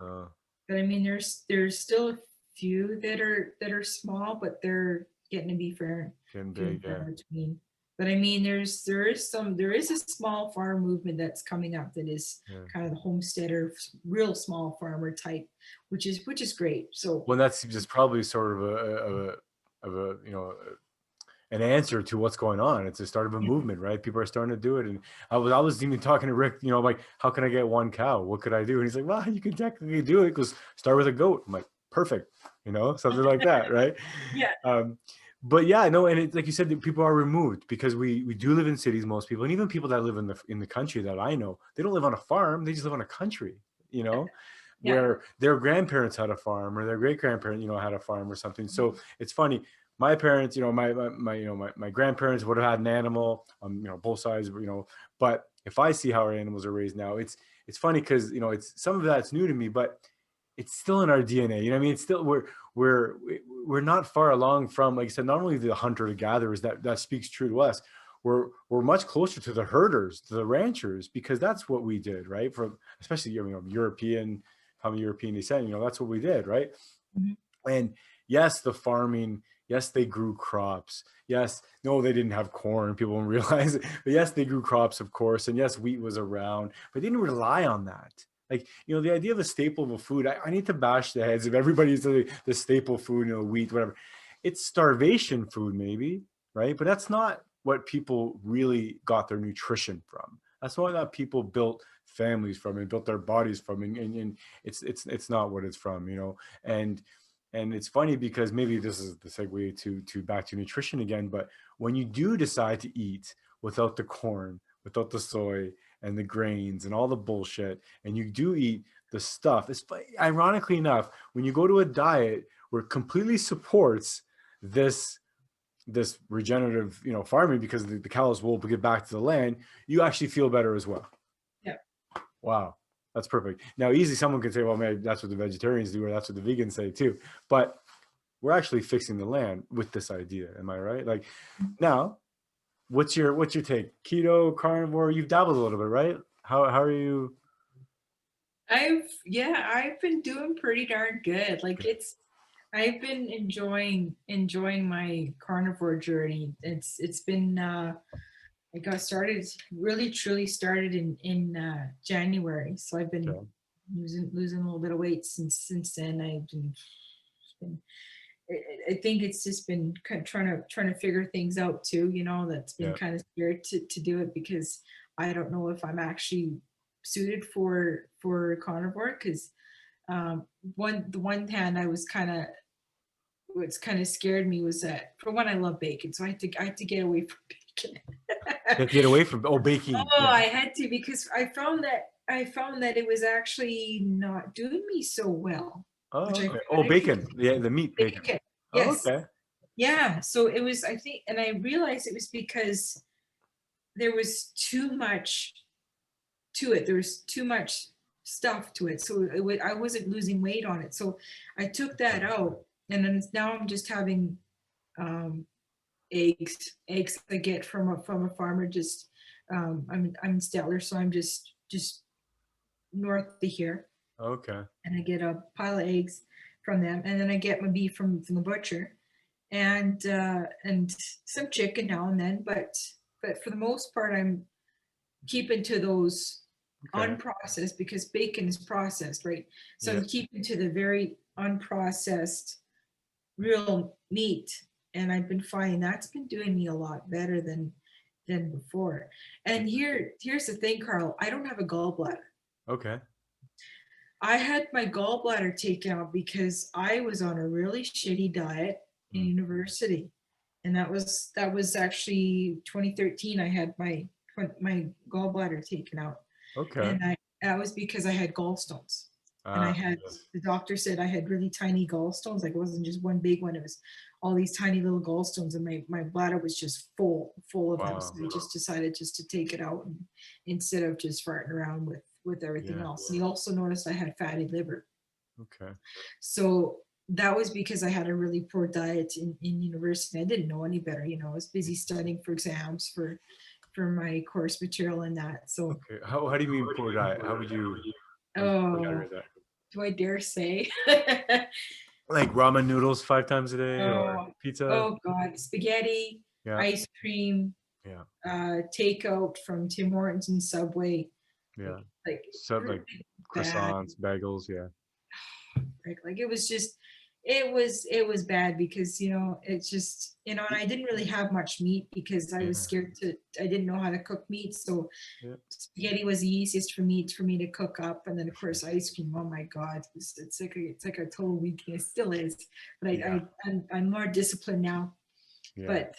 But I mean, there's still a few that are small, but they're getting to be fair Big, yeah. between. But I mean, there is a small farm movement that's coming up that is kind of the homesteader, real small farmer type, which is great. So well, that's just probably sort of a you know, an answer to what's going on. It's the start of a movement, right? People are starting to do it. And I was even talking to Rick, you know, like, how can I get one cow? What could I do? And he's like, well, you can technically do it, because start with a goat. I'm like, perfect, you know, something like that, right? Yeah. But yeah, no, and it's like you said, that people are removed because we do live in cities, most people, and even people that live in the country that I know, they don't live on a farm, they just live on a country, you know, where their grandparents had a farm, or their great grandparent, you know, had a farm or something. So it's funny. My parents, you know, my grandparents would have had an animal, you know, both sides, you know. But if I see how our animals are raised now, it's funny because, you know, it's some of that's new to me, but it's still in our DNA. You know what I mean? It's still, we're not far along from, like I said, not only the hunter gatherers that speaks true to us. We're much closer to the herders, to the ranchers, because that's what we did, right? For especially, you know, European descent, you know, that's what we did, right? Mm-hmm. And yes, the farming. Yes, they grew crops. Yes, no, they didn't have corn. People don't realize it. But yes, they grew crops, of course. And yes, wheat was around, but they didn't rely on that. Like, you know, the idea of a staple of a food, I need to bash the heads of everybody who's the staple food, you know, wheat, whatever. It's starvation food, maybe, right? But that's not what people really got their nutrition from. That's not what people built families from and built their bodies from. And it's not what it's from, you know. And it's funny because maybe this is the segue to back to nutrition again, but when you do decide to eat without the corn, without the soy and the grains and all the bullshit, and you do eat the stuff, it's, ironically enough, when you go to a diet where it completely supports this regenerative, you know, farming, because the cows will get back to the land, you actually feel better as well. Yeah. Wow. That's perfect. Now, easily someone could say, well, maybe that's what the vegetarians do, or that's what the vegans say too. But we're actually fixing the land with this idea. Am I right? Like, now, what's your take? Keto, carnivore? You've dabbled a little bit, right? How are you? I've been doing pretty darn good. Like, I've been enjoying my carnivore journey. It's been I got started, really truly started in January. So I've been losing a little bit of weight since then. I think it's just been kind of trying to figure things out too, you know. That's been kind of scared to do it, because I don't know if I'm actually suited for carnivore, because the one hand I was kind of, what's kind of scared me was that, for one, I love bacon, so I had to get away from bacon. You have to get away from baking. I had to, because I found that it was actually not doing me so well. Oh, okay. Bacon. Yeah, the meat bacon. Yes. Oh, okay. Yeah. So it was, I think, and I realized it was because there was too much to it. There was too much stuff to it. So I wasn't losing weight on it. So I took that out, and then now I'm just having eggs I get from a farmer. Just I'm in Stellar, so I'm just north of here, Okay. and I get a pile of eggs from them, and then I get my beef from the butcher, and some chicken now and then, but for the most part I'm keeping to those Okay. unprocessed, because bacon is processed, right? So Yeah. I'm keeping to the very unprocessed real meat, and I've been finding that's been doing me a lot better than before. And here's the thing, Carl, I don't have a gallbladder. Okay. I had my gallbladder taken out because I was on a really shitty diet in Mm. university, and that was actually 2013. I had my gallbladder taken out, Okay. and that was because I had gallstones, and I Ah, had yes. the doctor said I had really tiny gallstones. Like, it wasn't just one big one; it was all these tiny little gallstones, and my bladder was just full of them. So Wow. I just decided just to take it out, and, instead of just farting around with everything Yeah. else. He also noticed I had fatty liver. Okay. So that was because I had a really poor diet in university. I didn't know any better. I was busy studying for exams for my course material and that. So, Okay. How do you mean poor diet? How would you oh, categorize that? do I dare say? Like ramen noodles 5 times a day or Oh, pizza? oh God, spaghetti, Yeah. ice cream, Yeah. takeout from Tim Hortons and Subway, Yeah. like So like really bad. croissants, bagels. Yeah. Like it was just, it was bad because it's just and I didn't really have much meat because I was Yeah. scared I didn't know how to cook meat. So Yeah. spaghetti was the easiest for me to cook up, and then of course ice cream. Oh my God, it's like a total weakness, still is, but Yeah. I'm more disciplined now. Yeah. But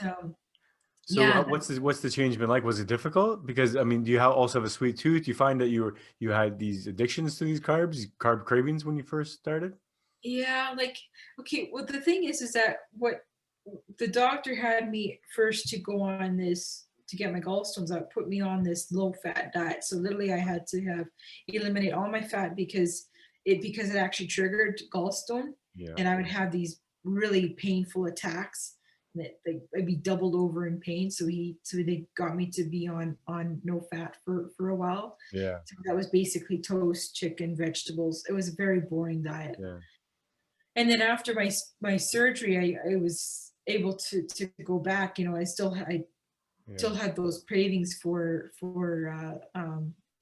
So yeah, what's the change been like? Was it difficult? Because I mean, do you also have a sweet tooth? Do you find that you had these addictions to these carbs, carb cravings when you first started? yeah, like, okay, well the thing is that what the doctor had me first to go on this to get my gallstones out, put me on this low fat diet. So literally I had to have eliminate all my fat because it actually triggered gallstone, Yeah. and I would have these really painful attacks that I'd be doubled over in pain. So they got me to be on no fat for a while. Yeah. So that was basically toast, chicken, vegetables. It was a very boring diet. Yeah. And then after my surgery, I was able to go back. I still Yeah. had those cravings for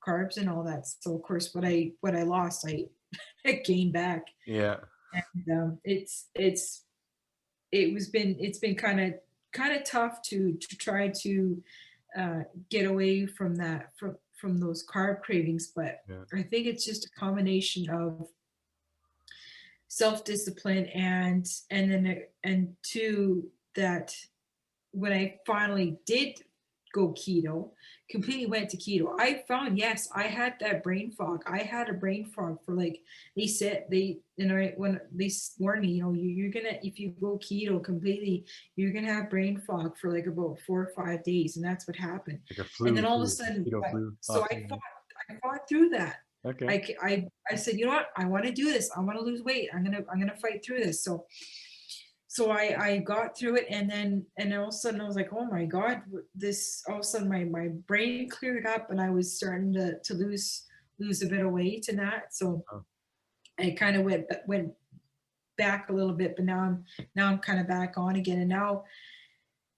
carbs and all that. So of course, what I lost, I gained back. Yeah. And it's been kind of tough to try to get away from that from those carb cravings. But Yeah. I think it's just a combination of self-discipline and two, that when I finally did go keto, completely went to keto, I found, yes, I had that brain fog. I had a brain fog for, like, they said, when they warned me, you're gonna, if you go keto completely, you're gonna have brain fog for like about 4 or 5 days, and that's what happened. Like a And flu then all of a too. sudden, Keto flu. so I fought through that. Okay. I said, you know what? I want to do this. I want to lose weight. I'm gonna fight through this. So I got through it, and all of a sudden I was like, oh my God, this, all of a sudden my brain cleared up, and I was starting to lose a bit of weight and that. So Oh. I kind of went back a little bit, but now I'm kind of back on again. And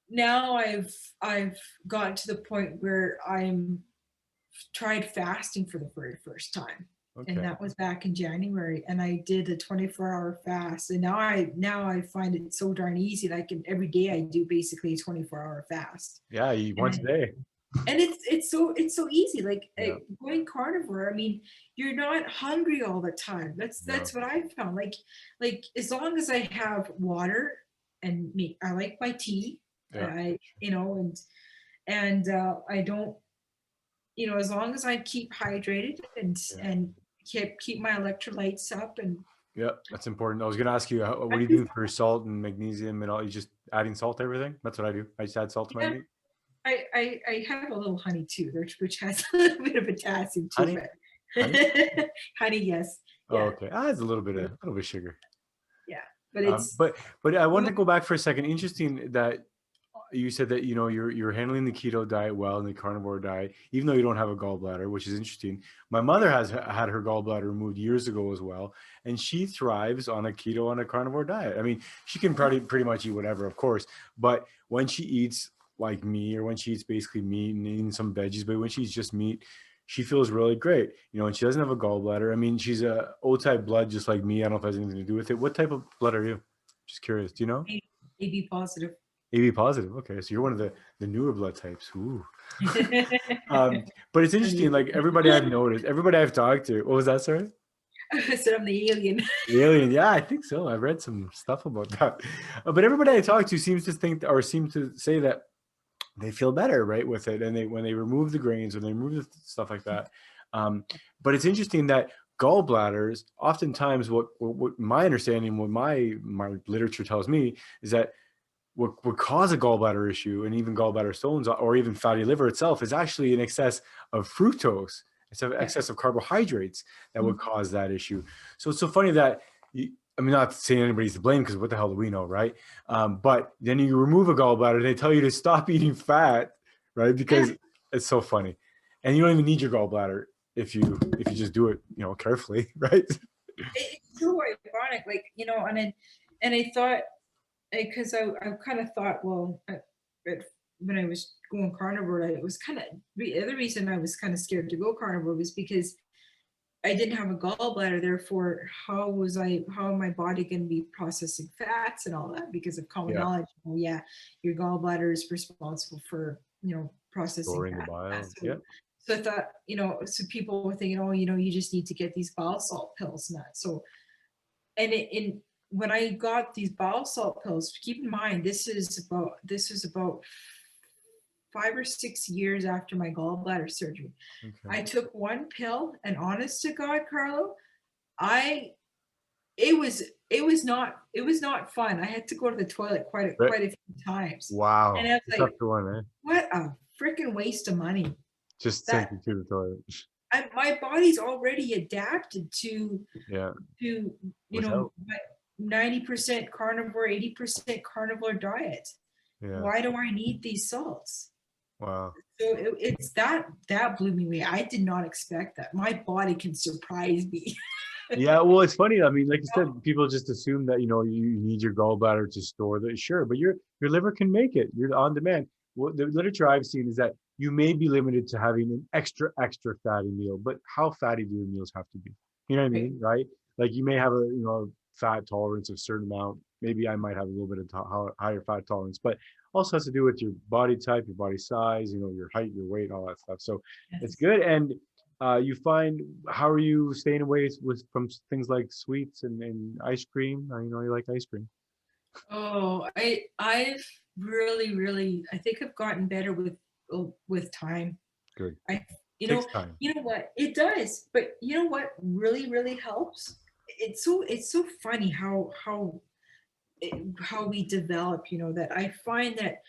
now I've gotten to the point where I'm tried fasting for the very first time. Okay. And that was back in January, and I did a 24-hour fast. And now I find it so darn easy. Like, every day I do basically a 24-hour fast. Yeah, you once a day. And it's so easy. Like, Yeah. going carnivore, I mean, you're not hungry all the time. That's No. what I found. Like as long as I have water and meat, I like my tea. Yeah. And I don't, as long as I keep hydrated and Yeah. and keep my electrolytes up, and Yeah, that's important. I was gonna ask you, what do you do for salt and magnesium and all? You just adding salt to everything? That's what I do. I just add salt to my yeah, meat. I have a little honey too, which has a little bit of potassium to Honey? it. Honey, yes. Oh, Yeah, okay. Adds a little bit of sugar. yeah. But it's But I want to go back for a second. Interesting that you said that, you know, you're handling the keto diet well and the carnivore diet, even though you don't have a gallbladder, which is interesting. My mother has had her gallbladder removed years ago as well, and she thrives on a keto and a carnivore diet. I mean, she can pretty much eat whatever, of course, but when she eats like me, or when she eats basically meat and eating some veggies, but when she eats just meat, she feels really great, you know, and she doesn't have a gallbladder. I mean, she's a O-type blood just like me. I don't know if it has anything to do with it. What type of blood are you? Just curious. Do you know? AB positive. AB positive. Okay, so you're one of the newer blood types. Ooh. But it's interesting. Like everybody I've noticed, everybody I've talked to. What was that, sorry? I said I'm the alien. The alien. Yeah, I think so. I read some stuff about that. But everybody I talk to seems to think, or seems to say that they feel better, right, with it, and when they remove the grains or they remove the stuff like that. But it's interesting that gallbladders, oftentimes, what my understanding, what my literature tells me, is that what would cause a gallbladder issue and even gallbladder stones or even fatty liver itself is actually an excess of fructose, excess of carbohydrates that would cause that issue. So it's so funny that, I mean, not saying anybody's to blame, because what the hell do we know, right? But then you remove a gallbladder, they tell you to stop eating fat, right? Because it's so funny. And you don't even need your gallbladder if you just do it, you know, carefully, right? It's so ironic, like, you know, and I thought, because I kind of thought, well, when I was going carnivore, it was kind of the other reason I was kind of scared to go carnivore was because I didn't have a gallbladder. Therefore, how am my body going to be processing fats and all that? Because of common knowledge, oh yeah, your gallbladder is responsible for, you know, processing Storing the fat. bile. So I thought, you know, so people were thinking, oh, you know, you just need to get these bile salt pills and that. So, and when I got these bile salt pills, keep in mind, this is about 5 or 6 years after my gallbladder surgery. Okay. I took one pill, and honest to God, Carlo, it was not fun. I had to go to the toilet quite a few times. Wow. And I was It's like, tough to one, eh? what a freaking waste of money. Just sent you to the toilet. My body's already adapted to you know, 90% carnivore, 80% carnivore diet. Yeah. Why do I need these salts? Wow. So it's that blew me away. I did not expect that. My body can surprise me. Yeah, well, it's funny. I mean, like you said, people just assume that, you know, you need your gallbladder to store the, sure, but your liver can make it. You're on demand. What the literature I've seen is that you may be limited to having an extra fatty meal, but how fatty do your meals have to be? You know what I mean, right? Like you may have a, you know, fat tolerance of a certain amount. Maybe I might have a little bit of higher fat tolerance, but also has to do with your body type, your body size, you know, your height, your weight, all that stuff. So it's good. And you find, how are you staying away from things like sweets and ice cream? You know, you like ice cream. Oh, I've really I think I've gotten better with time. Good. You Takes know, time. you know what it does, but you know what really helps. It's so funny how we develop. You know, that I find that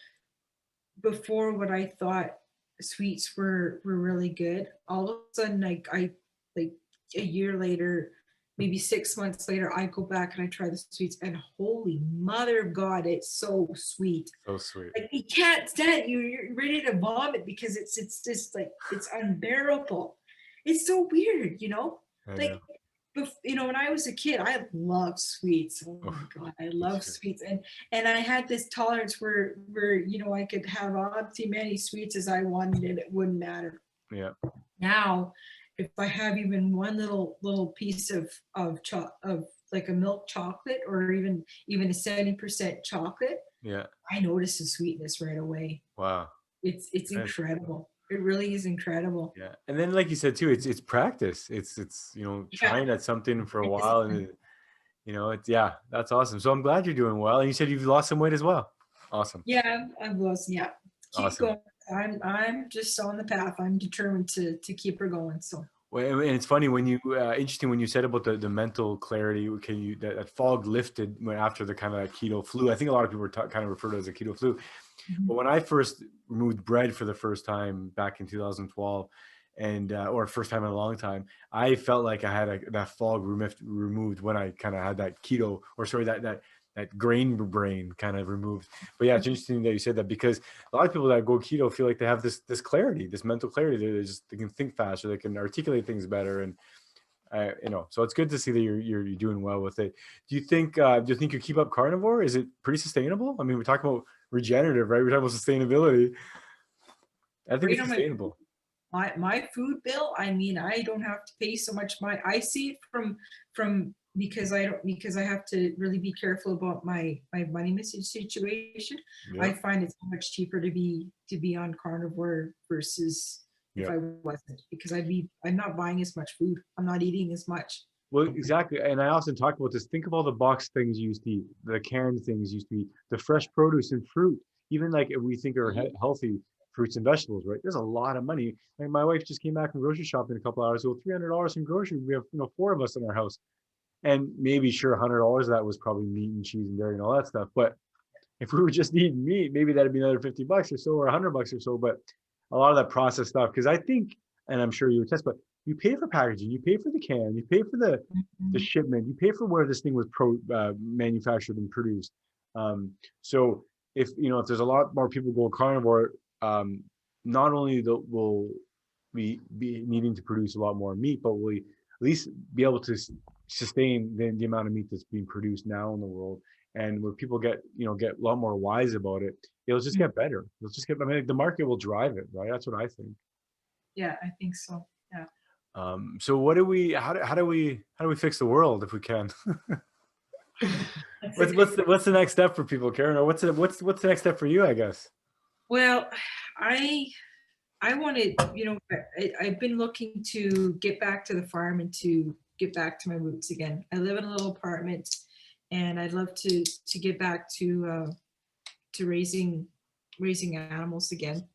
before, what I thought sweets were really good, all of a sudden, like a year later, maybe 6 months later, I go back and I try the sweets, and holy mother of God, it's so sweet. So sweet. Like you can't stand it. You're ready to vomit because it's just like, it's unbearable. It's so weird, you know? Like, you know, when I was a kid, I loved sweets. Oh my God, I love sweets. And I had this tolerance where, you know, I could have as many sweets as I wanted and it wouldn't matter. Yeah. Now, if I have even one little piece of like a milk chocolate, or even a 70% chocolate, Yeah. I notice the sweetness right away. Wow. It's incredible. It really is incredible. Yeah. And then, like you said too, it's practice. It's you know, trying at something for a while, and you know, that's awesome. So I'm glad you're doing well. And you said you've lost some weight as well. Awesome. Yeah, I've lost. Yeah, keep awesome. going. I'm just on the path. I'm determined to keep her going. So. Well, and it's funny when you interesting when you said about the mental clarity. Can you that fog lifted when after the kind of keto flu? I think a lot of people were kind of referred to as a keto flu. But when I first removed bread for the first time back in 2012, and or first time in a long time, I felt like I had that fog removed when I kind of had that keto, or sorry, that that grain brain kind of removed. But yeah, it's interesting that you said that, because a lot of people that go keto feel like they have this clarity, this mental clarity. They can think faster, they can articulate things better, and so it's good to see that you're doing well with it. Do you think you keep up carnivore? Is it pretty sustainable? I mean, we're talking about regenerative, right? We're talking about sustainability. I think it's sustainable. My food bill, I mean, I don't have to pay so much. I see it from because I have to really be careful about my money message situation. Yeah. I find it's so much cheaper to be on carnivore versus if I wasn't, because I'm not buying as much food. I'm not eating as much. Well, exactly. And I often talk about this. Think of all the boxed things you used to eat, the canned things you used to eat, the fresh produce and fruit. Even like if we think are healthy fruits and vegetables, right? There's a lot of money. Like my wife just came back from grocery shopping a couple hours ago, $300 in groceries. We have 4 of us in our house, and maybe sure $100 of that was probably meat and cheese and dairy and all that stuff. But if we were just eating meat, maybe that'd be another $50 or so, or $100 or so. But a lot of that processed stuff, because I think, and I'm sure you would test, but you pay for packaging, you pay for the can, you pay for the shipment, you pay for where this thing was manufactured and produced. So if there's a lot more people go carnivore, not only will we be needing to produce a lot more meat, but we at least be able to sustain the amount of meat that's being produced now in the world. And where people get a lot more wise about it, it'll just get better. I mean, the market will drive it, right? That's what I think. Yeah, I think so. Yeah. So how do we fix the world if we can? What's the next step for people, Karen? Or what's the next step for you, I guess? Well, I wanted, I've been looking to get back to the farm and to get back to my roots again. I live in a little apartment, and I'd love to get back to raising animals again,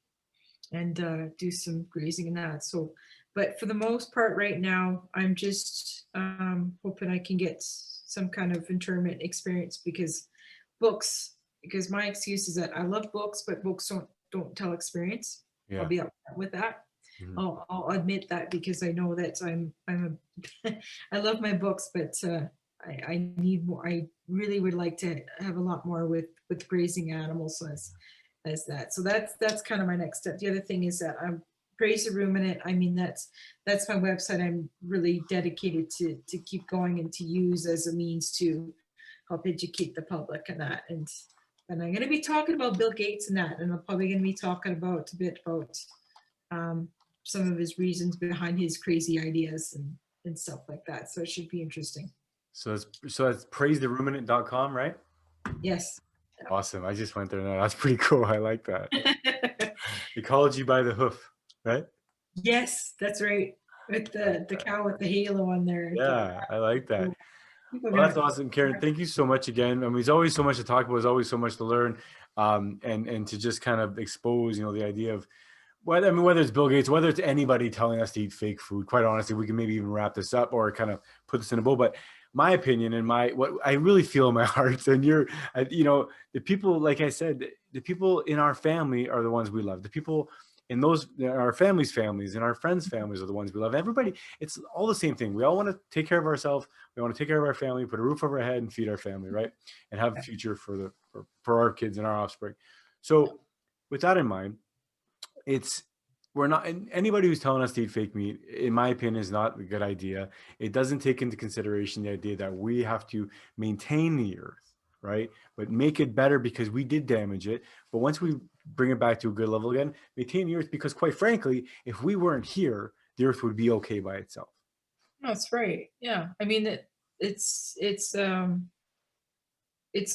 and do some grazing and that. So, but for the most part right now, I'm just hoping I can get some kind of internment experience, because my excuse is that I love books, but books don't tell experience. Yeah. I'll be upfront with that. Mm-hmm. I'll admit that, because I know that I love my books, but I need more. I really would like to have a lot more with grazing animals as that. So that's kind of my next step. The other thing is that I'm Graze a Ruminant. I mean, that's my website. I'm really dedicated to keep going and to use as a means to help educate the public and that. And I'm going to be talking about Bill Gates and that, and I'm probably going to be talking a bit about some of his reasons behind his crazy ideas and stuff like that. So it should be interesting. So that's praisetheruminant.com, right? Yes. Awesome. I just went there now. That's pretty cool. I like that. Ecology by the hoof, right? Yes, that's right. With the cow with the halo on there. Yeah, I like that. Well, that's awesome, Karen. Thank you so much again. I mean, there's always so much to talk about. There's always so much to learn, and to just kind of expose, the idea of whether it's Bill Gates, whether it's anybody telling us to eat fake food. Quite honestly, we can maybe even wrap this up or kind of put this in a bowl. But my opinion and what I really feel in my heart, and the people, like I said, the people in our family are the ones we love. The people in our families and our friends' families are the ones we love. Everybody, it's all the same thing. We all want to take care of ourselves. We want to take care of our family, put a roof over our head, and feed our family, right? And have a future for our kids and our offspring. So, with that in mind, we're not, anybody who's telling us to eat fake meat, in my opinion, is not a good idea. It doesn't take into consideration the idea that we have to maintain the earth, right? But make it better, because we did damage it. But once we bring it back to a good level again, maintain the earth, because quite frankly, if we weren't here, the earth would be okay by itself. That's right. Yeah. I mean, it's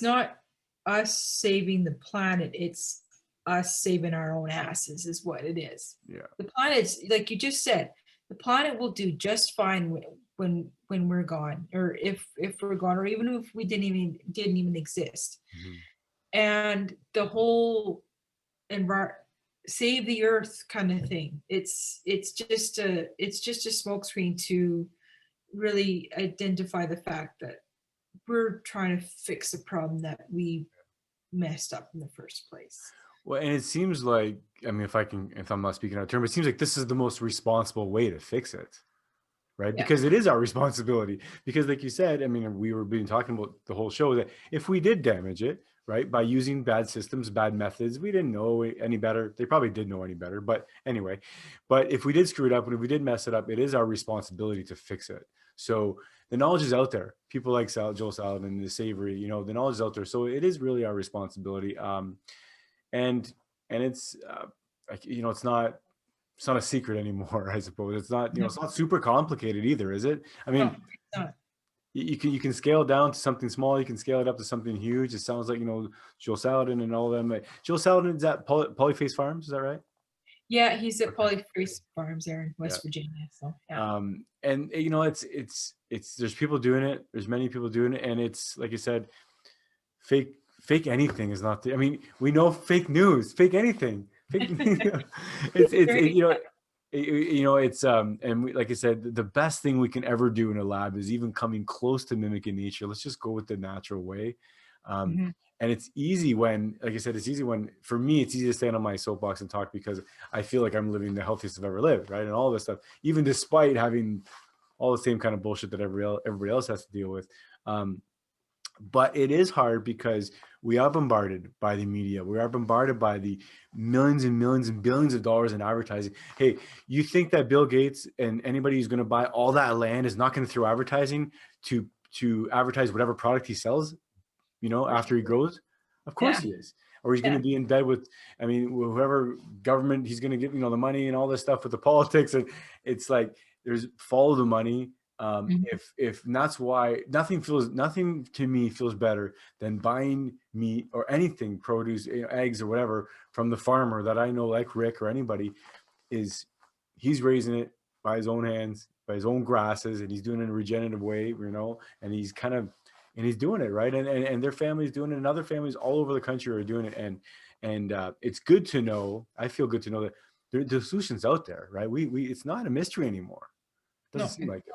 not us saving the planet. It's us saving our own asses is what it is. Yeah. The planet's, like you just said, the planet will do just fine when we're gone, or if we're gone, or even if we didn't even exist. Mm-hmm. And the whole save the earth kind of thing. It's just a smokescreen to really identify the fact that we're trying to fix a problem that we messed up in the first place. Well, and it seems like, I mean, if I'm not speaking out of turn, but it seems like this is the most responsible way to fix it, right? Yeah. Because it is our responsibility. Because like you said, I mean, we were been talking about the whole show that if we did damage it, right, by using bad systems, bad methods, we didn't know any better. They probably did know any better, but anyway, but if we did screw it up and if we did mess it up, it is our responsibility to fix it. So the knowledge is out there. People like Joel Salatin and the Savory, you know, the knowledge is out there. So it is really our responsibility. And it's like, you know, it's not a secret anymore, I suppose. It's not, you know, it's not super complicated either, is it? I mean, No, it's not. you can scale it down to something small. You can scale it up to something huge. It sounds like, you know, Joel Salatin and all of them. Joel Salatin is at Polyface Farms, is that right? Yeah, he's at Okay. Polyface Farms there in West Yeah. Virginia. So yeah. And you know, it's there's people doing it. There's many people doing it, and it's like you said, fake anything is not. I mean, we know fake news, fake anything, fake. You know. You know, it's and we, like I said, the best thing we can ever do in a lab is even coming close to mimicking nature. Let's just go with the natural way. Mhm. And it's easy when, like I said, it's easy when, for me, it's easy to stand on my soapbox and talk because I feel like I'm living the healthiest I've ever lived, right? And all this stuff, even despite having all the same kind of bullshit that everybody else has to deal with. But it is hard because we are bombarded by the media. We are bombarded by the millions and millions and billions of dollars in advertising. Hey, you think that Bill Gates and anybody who's going to buy all that land is not going to throw advertising to advertise whatever product he sells, you know, after he grows? Of course Yeah. he is. Or he's going to be in bed with, I mean, whoever government he's going to give, you know, the money and all this stuff with the politics. And it's like, there's follow the money. Mhm. If and that's why nothing to me feels better than buying meat or anything, produce, you know, eggs or whatever from the farmer that I know, like Rick or anybody, is he's raising it by his own hands, by his own grasses, and he's doing it in a regenerative way, you know, and he's doing it right, and their families doing it, and other families all over the country are doing it, and it's good to know. I feel good to know that the solution's out there, right? We it's not a mystery anymore. It doesn't No, seem like it.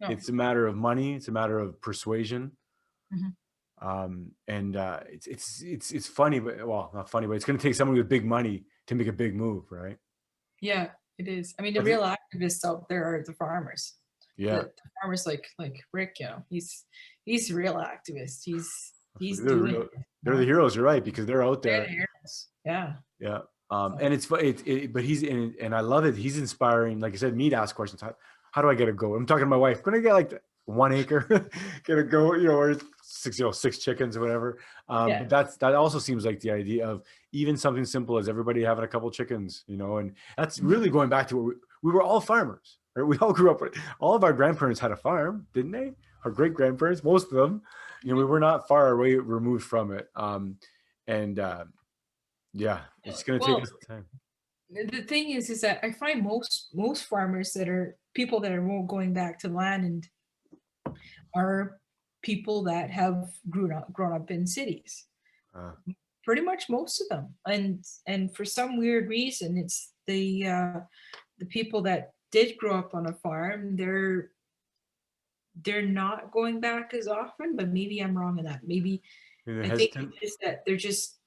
no. It's a matter of money. It's a matter of persuasion. Mhm. And it's funny, but well, not funny, but it's going to take someone with big money to make a big move, right? Yeah, it is. I mean, the But real activists out there are the farmers. yeah, The farmers like Rick, you know, he's a real activist. He's they're doing real, it. You they're the know? heroes. You're right, because they're out They're there. the heroes. Yeah. Yeah. So, And but he's in, and I love it. He's inspiring. Like I said, me to ask questions. How do I get a goat? I'm talking to my wife. Going to get like 1 acre, get a goat, you know, or six chickens or whatever. yeah. But that also seems like the idea of even something simple as everybody having a couple chickens, you know, and that's really going back to what we were all farmers, right? We all grew up with, all of our grandparents had a farm, didn't they? Our great grandparents, most of them, you know, we were not far away removed from it. And yeah, it's going to take Well, us time. the thing is that I find most farmers that are people that are more going back to land and are people that have grown up in cities. Uh, Pretty much most of them, and for some weird reason, it's the people that did grow up on a farm. They're not going back as often, but maybe I'm wrong in that. Maybe I think hesitant. it's just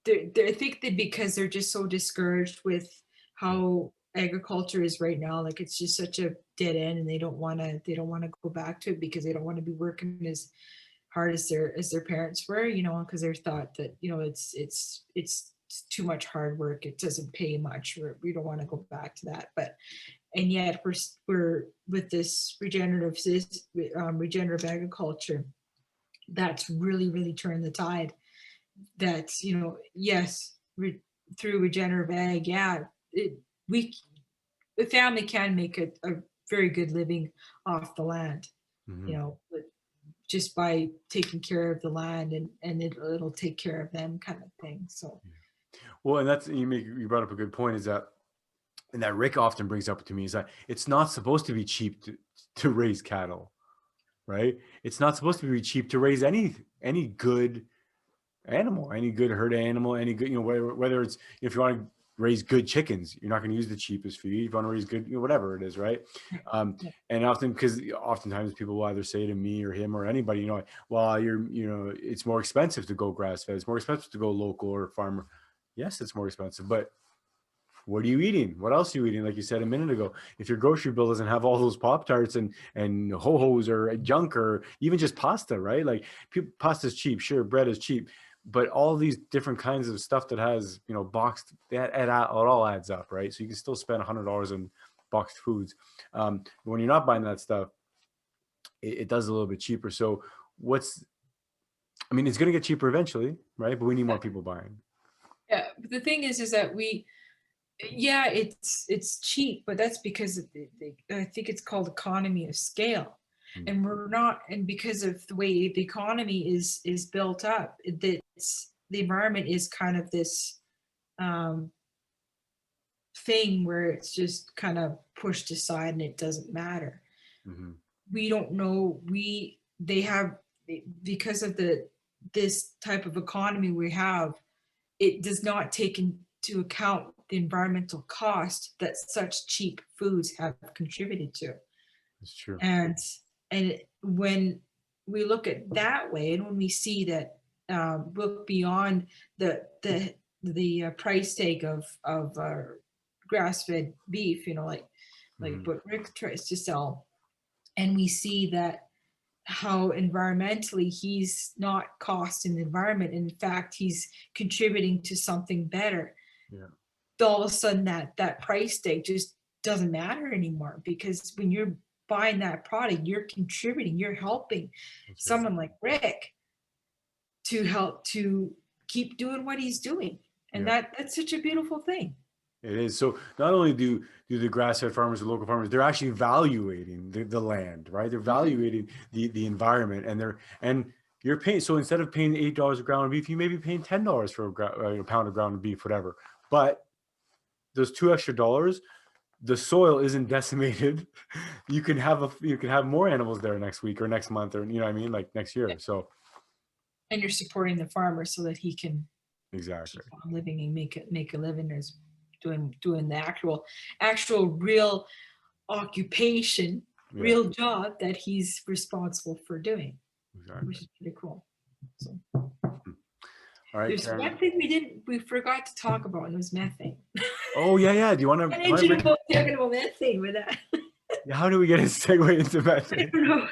that I think that because they're just so discouraged with how agriculture is right now, like it's just such a dead end, and they don't want to go back to it because they don't want to be working as hard as their parents were, you know, because they're thought that, you know, it's too much hard work, it doesn't pay much, or we don't want to go back to that. But and yet we're with this regenerative agriculture that's really turned the tide. That's, you know, yes, through regenerative ag, yeah, we the family can make a very good living off the land, Mhm. you know, just by taking care of the land, and it'll take care of them, kind of thing. So Well, and that's, you brought up a good point, is that, and that Rick often brings up to me, is that it's not supposed to be cheap to raise cattle, right? It's not supposed to be cheap to raise any good animal, any good herd animal, any good, you know, whether it's, if you want to raise good chickens, you're not going to use the cheapest feed. If you want to raise good, you know, whatever it is, right? yeah. And oftentimes people will either say to me or him or anybody, you know, well, you know, it's more expensive to go grass fed, it's more expensive to go local or farmer. Yes, it's more expensive, but what are you eating? What else are you eating? Like you said a minute ago, if your grocery bill doesn't have all those Pop-Tarts and ho-hos or junk or even just pasta, right? Like pasta's cheap, sure, bread is cheap, but all these different kinds of stuff that has, you know, boxed, it all adds up, right? So you can still spend $100 on boxed foods. When you're not buying that stuff, it does a little bit cheaper. So I mean, it's going to get cheaper eventually, right? But we need more people buying. Yeah, but the thing is that yeah, it's cheap, but that's because of I think it's called economy of scale. Mm. And we're not, and because of the way the economy is built up, the environment is kind of this thing where it's just kind of pushed aside and it doesn't matter. Mm-hmm. We don't know, they have, because of this type of economy we have, it does not take into account the environmental cost that such cheap foods have contributed to. It's true. And when we look at that way, and when we see that, look beyond the price tag of grass-fed beef, you know, like what Rick tries to sell, and we see that how environmentally he's not costing the environment. In fact, he's contributing to something better. Yeah. All of a sudden that price tag just doesn't matter anymore, because when you're buying that product, you're contributing, you're helping someone like Rick to help to keep doing what he's doing. And that's such a beautiful thing. It is. So not only do the grass-fed farmers, the local farmers, they're actually evaluating the land, right? They're evaluating the environment, and you're paying. So instead of paying $8 a ground of beef, you may be paying $10 for a pound of ground beef, whatever. But those $2 extra, the soil isn't decimated. You can have more animals there next week or next month, or you know what I mean, like next year. So, and you're supporting the farmer so that he can exactly keep on living and make a living as doing the actual real occupation, real job that he's responsible for doing. Exactly. Which is pretty cool. So all right, there's Karen. one thing we forgot to talk about, and it was methane. Oh yeah. Do you want to? I didn't know talking about methane with that. How do we get a segue into methane? I don't know.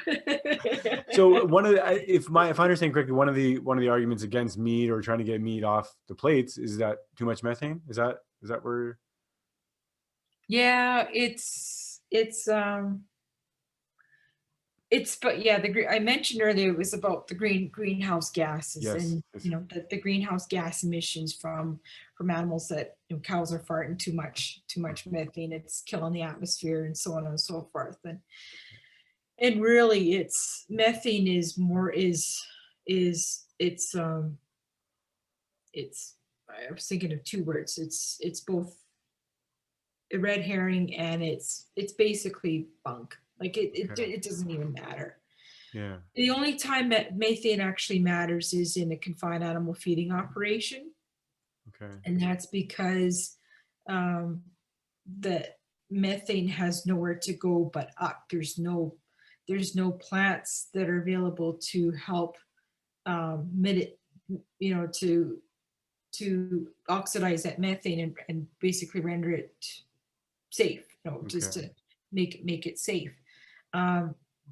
So one of the, if I understand correctly, one of the arguments against meat or trying to get meat off the plates is that too much methane. Is that where? Yeah, but yeah, I mentioned earlier it was about the greenhouse gases. Yes, and you know the greenhouse gas emissions from animals that, you know, cows are farting too much methane. It's killing the atmosphere and so on and so forth. And really, it's methane is more it's I was thinking of two words. It's both a red herring and it's basically bunk. Like it doesn't even matter. Yeah. The only time that methane actually matters is in a confined animal feeding operation. Okay. And that's because the methane has nowhere to go but up. There's no plants that are available to help you know, to oxidize that methane and basically render it safe, you know, just to make it safe.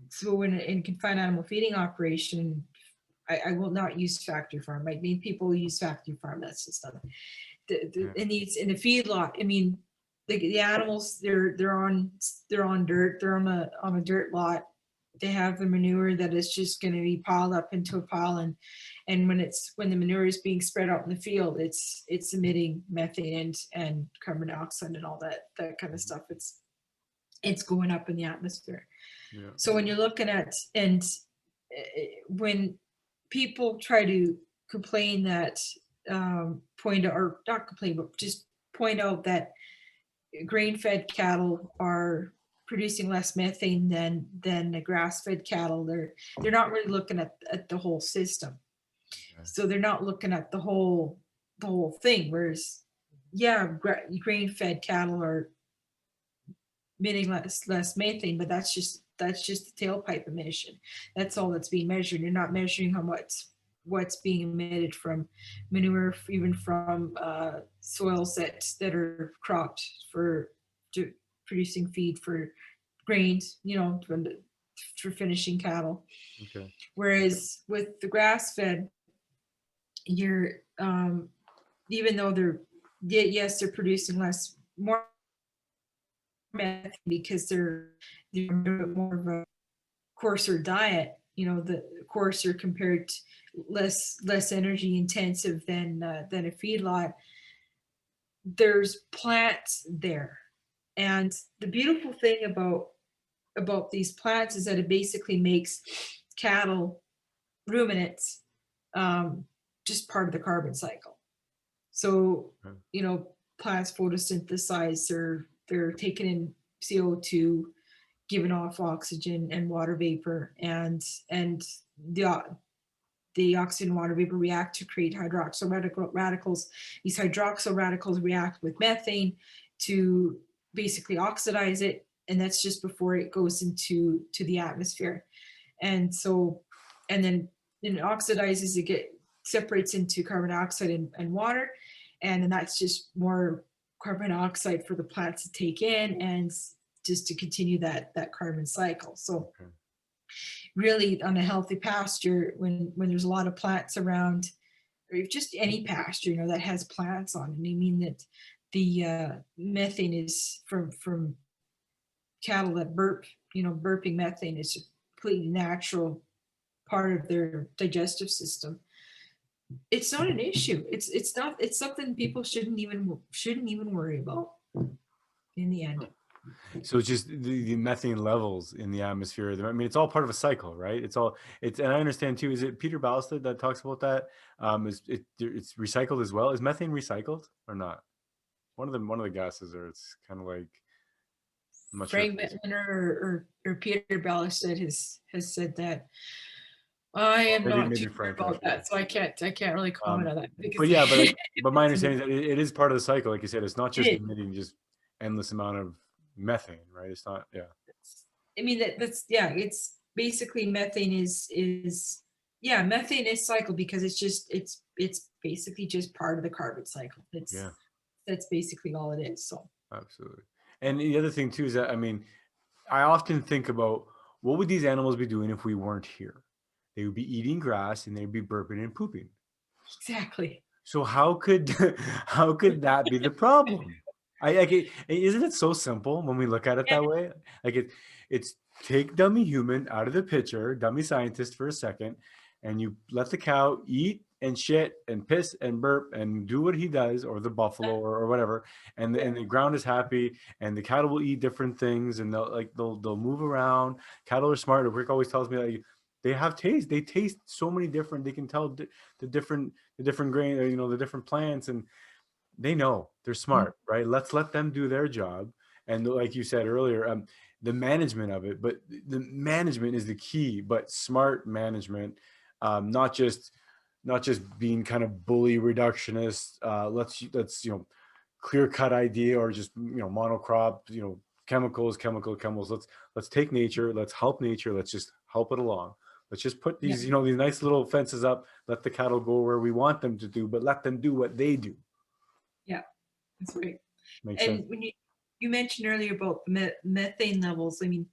So in confined animal feeding operation, I will not use factory farm. I mean, people use factory farm. That's just not. In the feedlot, I mean, the animals they're on dirt. They're on a dirt lot. They have the manure that is just going to be piled up into a pile, and when the manure is being spread out in the field, it's emitting methane and carbon dioxide and all that kind of stuff. It's going up in the atmosphere. Yeah. So when you're looking at, and when people try to complain that point out that grain-fed cattle are producing less methane than the grass-fed cattle, they're not really looking at the whole system. Okay. So they're not looking at the whole thing. Whereas, yeah, grain-fed cattle are emitting less methane, but that's just the tailpipe emission. That's all that's being measured. You're not measuring how much what's being emitted from manure, even from soils that are cropped for producing feed for grains, for finishing cattle. Okay. Whereas with the grass fed, you're even though yes, they're producing more methane because they're a bit more of a coarser diet, the coarser compared to less energy intensive than a feedlot. There's plants there, and the beautiful thing about these plants is that it basically makes cattle ruminants just part of the carbon cycle. So plants photosynthesize, they're taking in CO2, giving off oxygen and water vapor, and the oxygen and water vapor react to create hydroxyl radicals. These hydroxyl radicals react with methane to basically oxidize it, and that's just before it goes into the atmosphere. And then it oxidizes, it separates into carbon dioxide and water, and then that's just more carbon dioxide for the plants to take in and just to continue that carbon cycle. So really, on a healthy pasture, when there's a lot of plants around, or just any pasture that has plants on it, I mean that the methane is from cattle that burp, burping methane is a completely natural part of their digestive system. It's not an issue. It's not. It's something people shouldn't even worry about in the end. So it's just the methane levels in the atmosphere. I mean, it's all part of a cycle, right? And I understand too. Is it Peter Ballister that talks about that? It's recycled as well. Is methane recycled or not? One of the gases, or it's kind of like. I'm not Frank sure. Bittner or Peter Ballister has said that. I am not too sure about that, so I can't really comment on that. But yeah, but my understanding is that it is part of the cycle. Like you said, it's not just emitting just endless amount of methane, right? It's not. Yeah. I mean it's basically methane is methane is cycled because it's basically just part of the carbon cycle. That's basically all it is. So absolutely. And the other thing too is that, I mean, I often think about what would these animals be doing if we weren't here? They would be eating grass and they'd be burping and pooping. Exactly. So how could that be the problem? Isn't it so simple when we look at it that way? Like it's take dummy human out of the picture, dummy scientist for a second, and you let the cow eat and shit and piss and burp and do what he does, or the buffalo or whatever, and the ground is happy, and the cattle will eat different things, and they'll move around. Cattle are smart. Rick always tells me that they have taste. They taste so many different. They can tell the different grain, the different plants, and they know. They're smart, right? Let's let them do their job. And like you said earlier, the management of it, but the management is the key. But smart management, not just being kind of bully reductionist. Let's clear cut idea, or just monocrop, chemicals. Let's take nature. Let's help nature. Let's just help it along. Let's just put these, these nice little fences up, let the cattle go where we want them to do, but let them do what they do. Yeah, that's right. Makes sense. When you mentioned earlier about methane levels, I mean,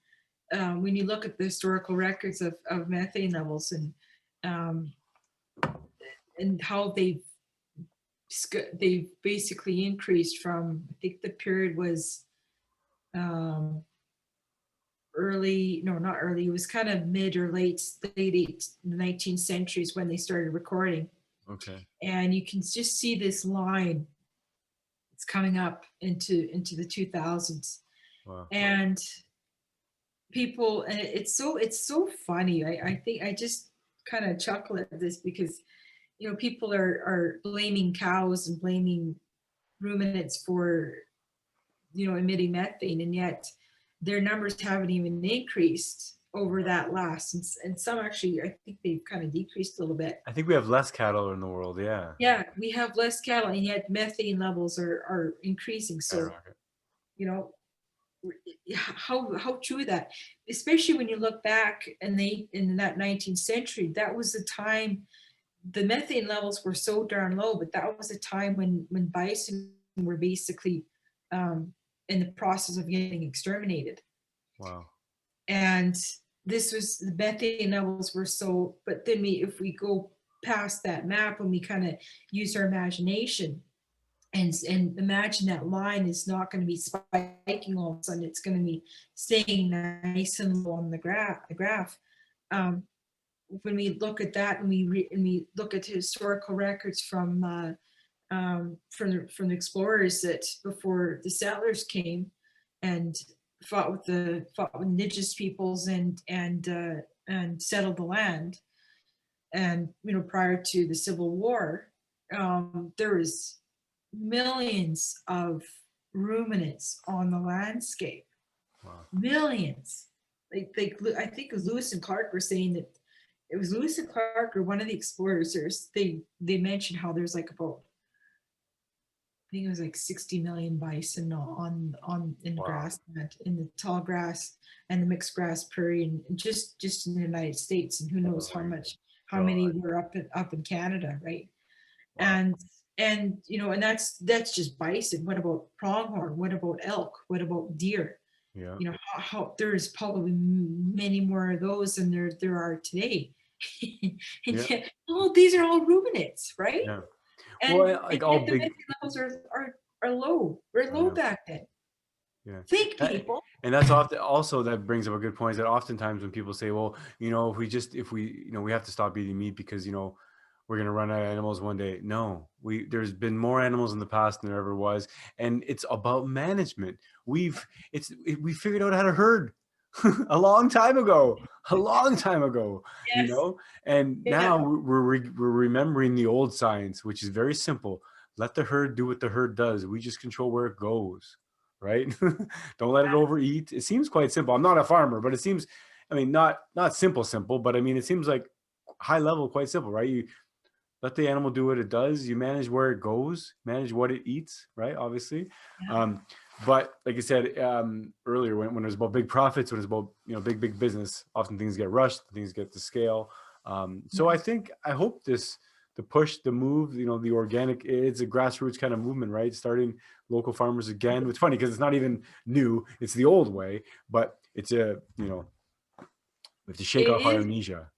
when you look at the historical records of methane levels and how they've basically increased from, I think the period was not early, it was kind of mid or late 19th centuries when they started recording. Okay. And you can just see this line. It's coming up into the 2000s. Wow. And people, and it's so funny. I think I just kind of chuckle at this because people are blaming cows and blaming ruminants for emitting methane, and yet their numbers haven't even increased over that last, and some actually, I think they've kind of decreased a little bit. I think we have less cattle in the world. Yeah, we have less cattle, and yet methane levels are increasing. So how true is that? Especially when you look back in that 19th century, that was the time the methane levels were so darn low, but that was a time when bison were basically in the process of getting exterminated. Wow. And this was, the methane levels were so, but then if we go past that map and we kind of use our imagination and imagine that line is not going to be spiking all of a sudden, it's going to be staying nice and low on the graph. When we look at that and we look at historical records from the explorers that before the settlers came and fought with indigenous peoples and settled the land, and prior to the Civil War, there was millions of ruminants on the landscape. Wow. Millions. Like I think it was Lewis and Clark were saying that it was Lewis and Clark or one of the explorers. They mentioned how there's like about, I think it was like 60 million bison in the grassland, in the tall grass and the mixed grass prairie, and just in the United States, and who knows how many were up in Canada, right? Wow. And that's just bison. What about pronghorn? What about elk? What about deer? Yeah. How there's probably many more of those than there are today. And yet, these are all ruminants, right? Yeah. And, Well, like all the big methane levels are low. We're low back then. Yeah. Think, people. And that's often also, that brings up a good point, is that oftentimes when people say, well, if we we have to stop eating meat because, we're going to run out of animals one day. No, there's been more animals in the past than there ever was. And it's about management. We figured out how to herd a long time ago, Yes. and now we're remembering the old science, which is very simple. Let the herd do what the herd does. We just control where it goes. Right? Don't let it overeat. It seems quite simple. I'm not a farmer, but it seems, not simple, but it seems like high level, quite simple, right? You let the animal do what it does. You manage where it goes, manage what it eats, right? Obviously. Yeah. But like I said earlier, when it was about big profits, when it's about, big business, often things get rushed, things get to scale. So I hope the push, the move, the organic, it's a grassroots kind of movement, right? Starting local farmers again. It's funny because it's not even new. It's the old way, but it's we have to shake off our amnesia.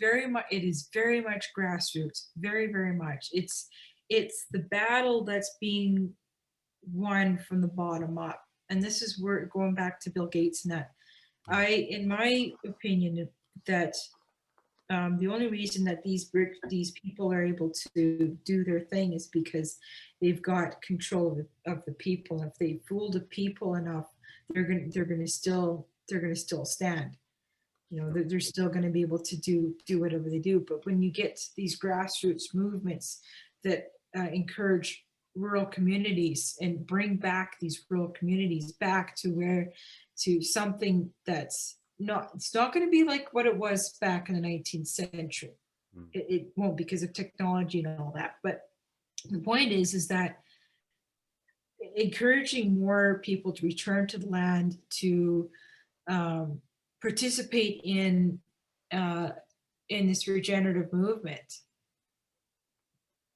It is very much grassroots, very, very much. It's the battle that's being won from the bottom up. And this is where, going back to Bill Gates and that, in my opinion, that the only reason that these people are able to do their thing is because they've got control of the people. If they fool the people enough, they're gonna still stand. They're still going to be able to do whatever they do. But when you get these grassroots movements that encourage rural communities and bring back these rural communities back to something that's it's not going to be like what it was back in the 19th century. It won't, because of technology and all that. But the point is that encouraging more people to return to the land, to participate in this regenerative movement.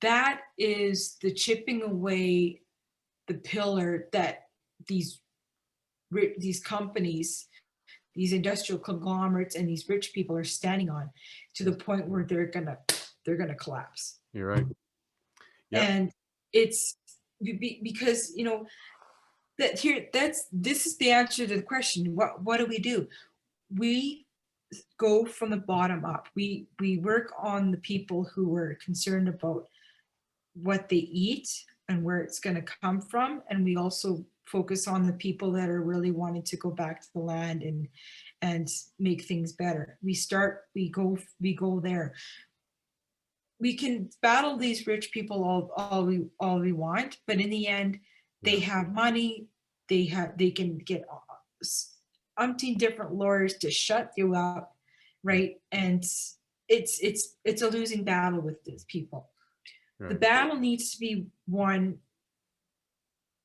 That is the chipping away the pillar that these companies, these industrial conglomerates, and these rich people are standing on, to the point where they're gonna collapse. You're right. Yep. And it's because this is the answer to the question. What do we do? We go from the bottom up. We work on the people who are concerned about what they eat and where it's going to come from, and we also focus on the people that are really wanting to go back to the land and make things better. We go there. We can battle these rich people all we want, but in the end, they have money. They can get umpteen different lawyers to shut you up, right? And it's a losing battle with these people. Right. The battle needs to be won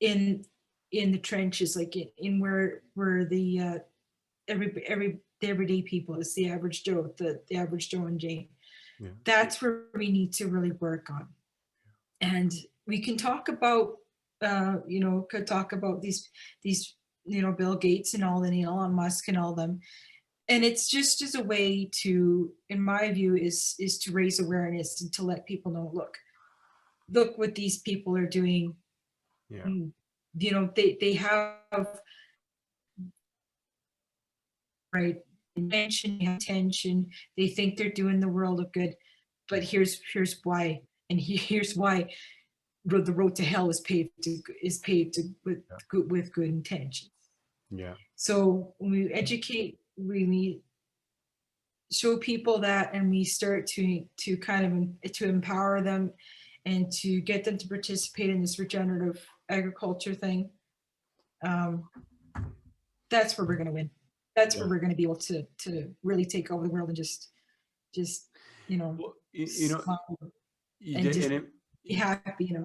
in the trenches, like in where the everyday people is, the average Joe, the average Joe and Jane. That's where we need to really work on. And we can talk about, could talk about these, Bill Gates and all, and Elon Musk and all them. And it's just as a way to, in my view, is to raise awareness and to let people know, look what these people are doing. Yeah. They have right intention. They think they're doing the world of good, but here's why, and here's why the road to hell is paved with good intentions. Yeah. So when we educate, we show people that, and we start to kind of to empower them and to get them to participate in this regenerative agriculture thing. That's where we're going to win. That's where we're going to be able to really take over the world and just Well, be happy,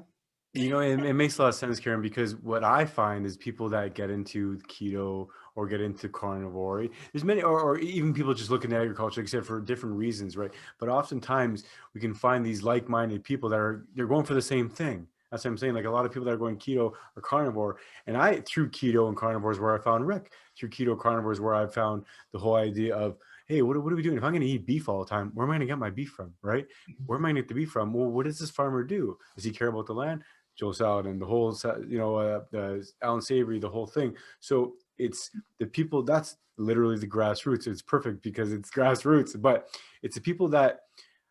it makes a lot of sense, Karen, because what I find is people that get into keto or get into carnivore, there's many, or even people just looking at agriculture, except for different reasons, right? But oftentimes we can find these like-minded people that they're going for the same thing. That's what I'm saying. Like a lot of people that are going keto or carnivore, and through keto and carnivores where I found Rick, through keto carnivores where I found the whole idea of, hey, what are we doing? If I'm going to eat beef all the time, where am I going to get my beef from, right? Where am I going to get the beef from? Well, what does this farmer do? Does he care about the land? Joe Salad and the whole, the Alan Savory, the whole thing. So it's the people, that's literally the grassroots. It's perfect because it's grassroots, but it's the people that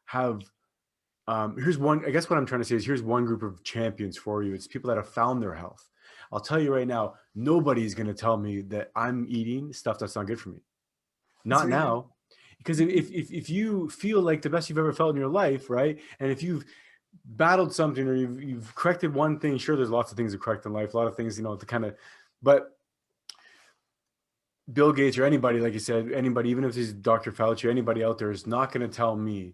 have, here's one, I guess what I'm trying to say is here's one group of champions for you. It's people that have found their health. I'll tell you right now, nobody's going to tell me that I'm eating stuff that's not good for me. Not now. Because if you feel like the best you've ever felt in your life, right? And if you've battled something or you've corrected one thing, sure, there's lots of things to correct in life, a lot of things, to kind of, but Bill Gates or anybody, like you said, anybody, even if it's Dr. Fauci or anybody out there is not going to tell me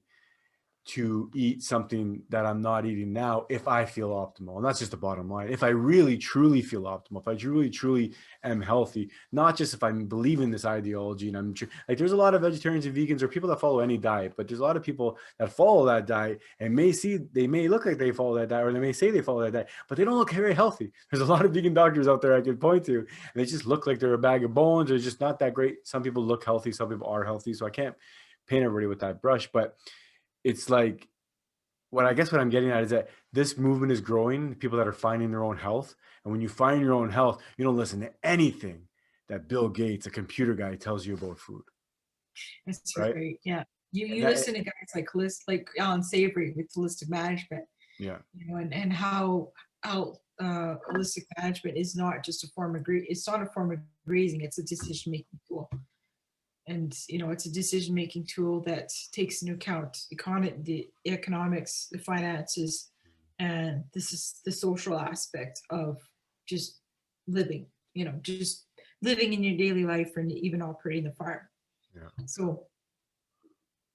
to eat something that I'm not eating now if I feel optimal. And that's just the bottom line. If I really truly feel optimal, if I really truly am healthy, not just if I'm believing this ideology and I'm like, there's a lot of vegetarians and vegans or people that follow any diet, but there's a lot of people that follow that diet and they may look like they follow that diet, or they may say they follow that diet, but they don't look very healthy. There's a lot of vegan doctors out there I could point to, and they just look like they're a bag of bones. They're just not that great. Some people look healthy. Some people are healthy. So I can't paint everybody with that brush, but it's like, what I'm getting at is that this movement is growing, people that are finding their own health. And when you find your own health, you don't listen to anything that Bill Gates, a computer guy, tells you about food. That's right. Yeah. You listen to guys like Alan Savory with holistic management. Yeah. And how holistic management is not just a form of it's not a form of grazing, it's a decision-making tool. And it's a decision-making tool that takes into account the economics, the finances, and this is the social aspect of just living. Just living in your daily life and even operating the farm. Yeah. So,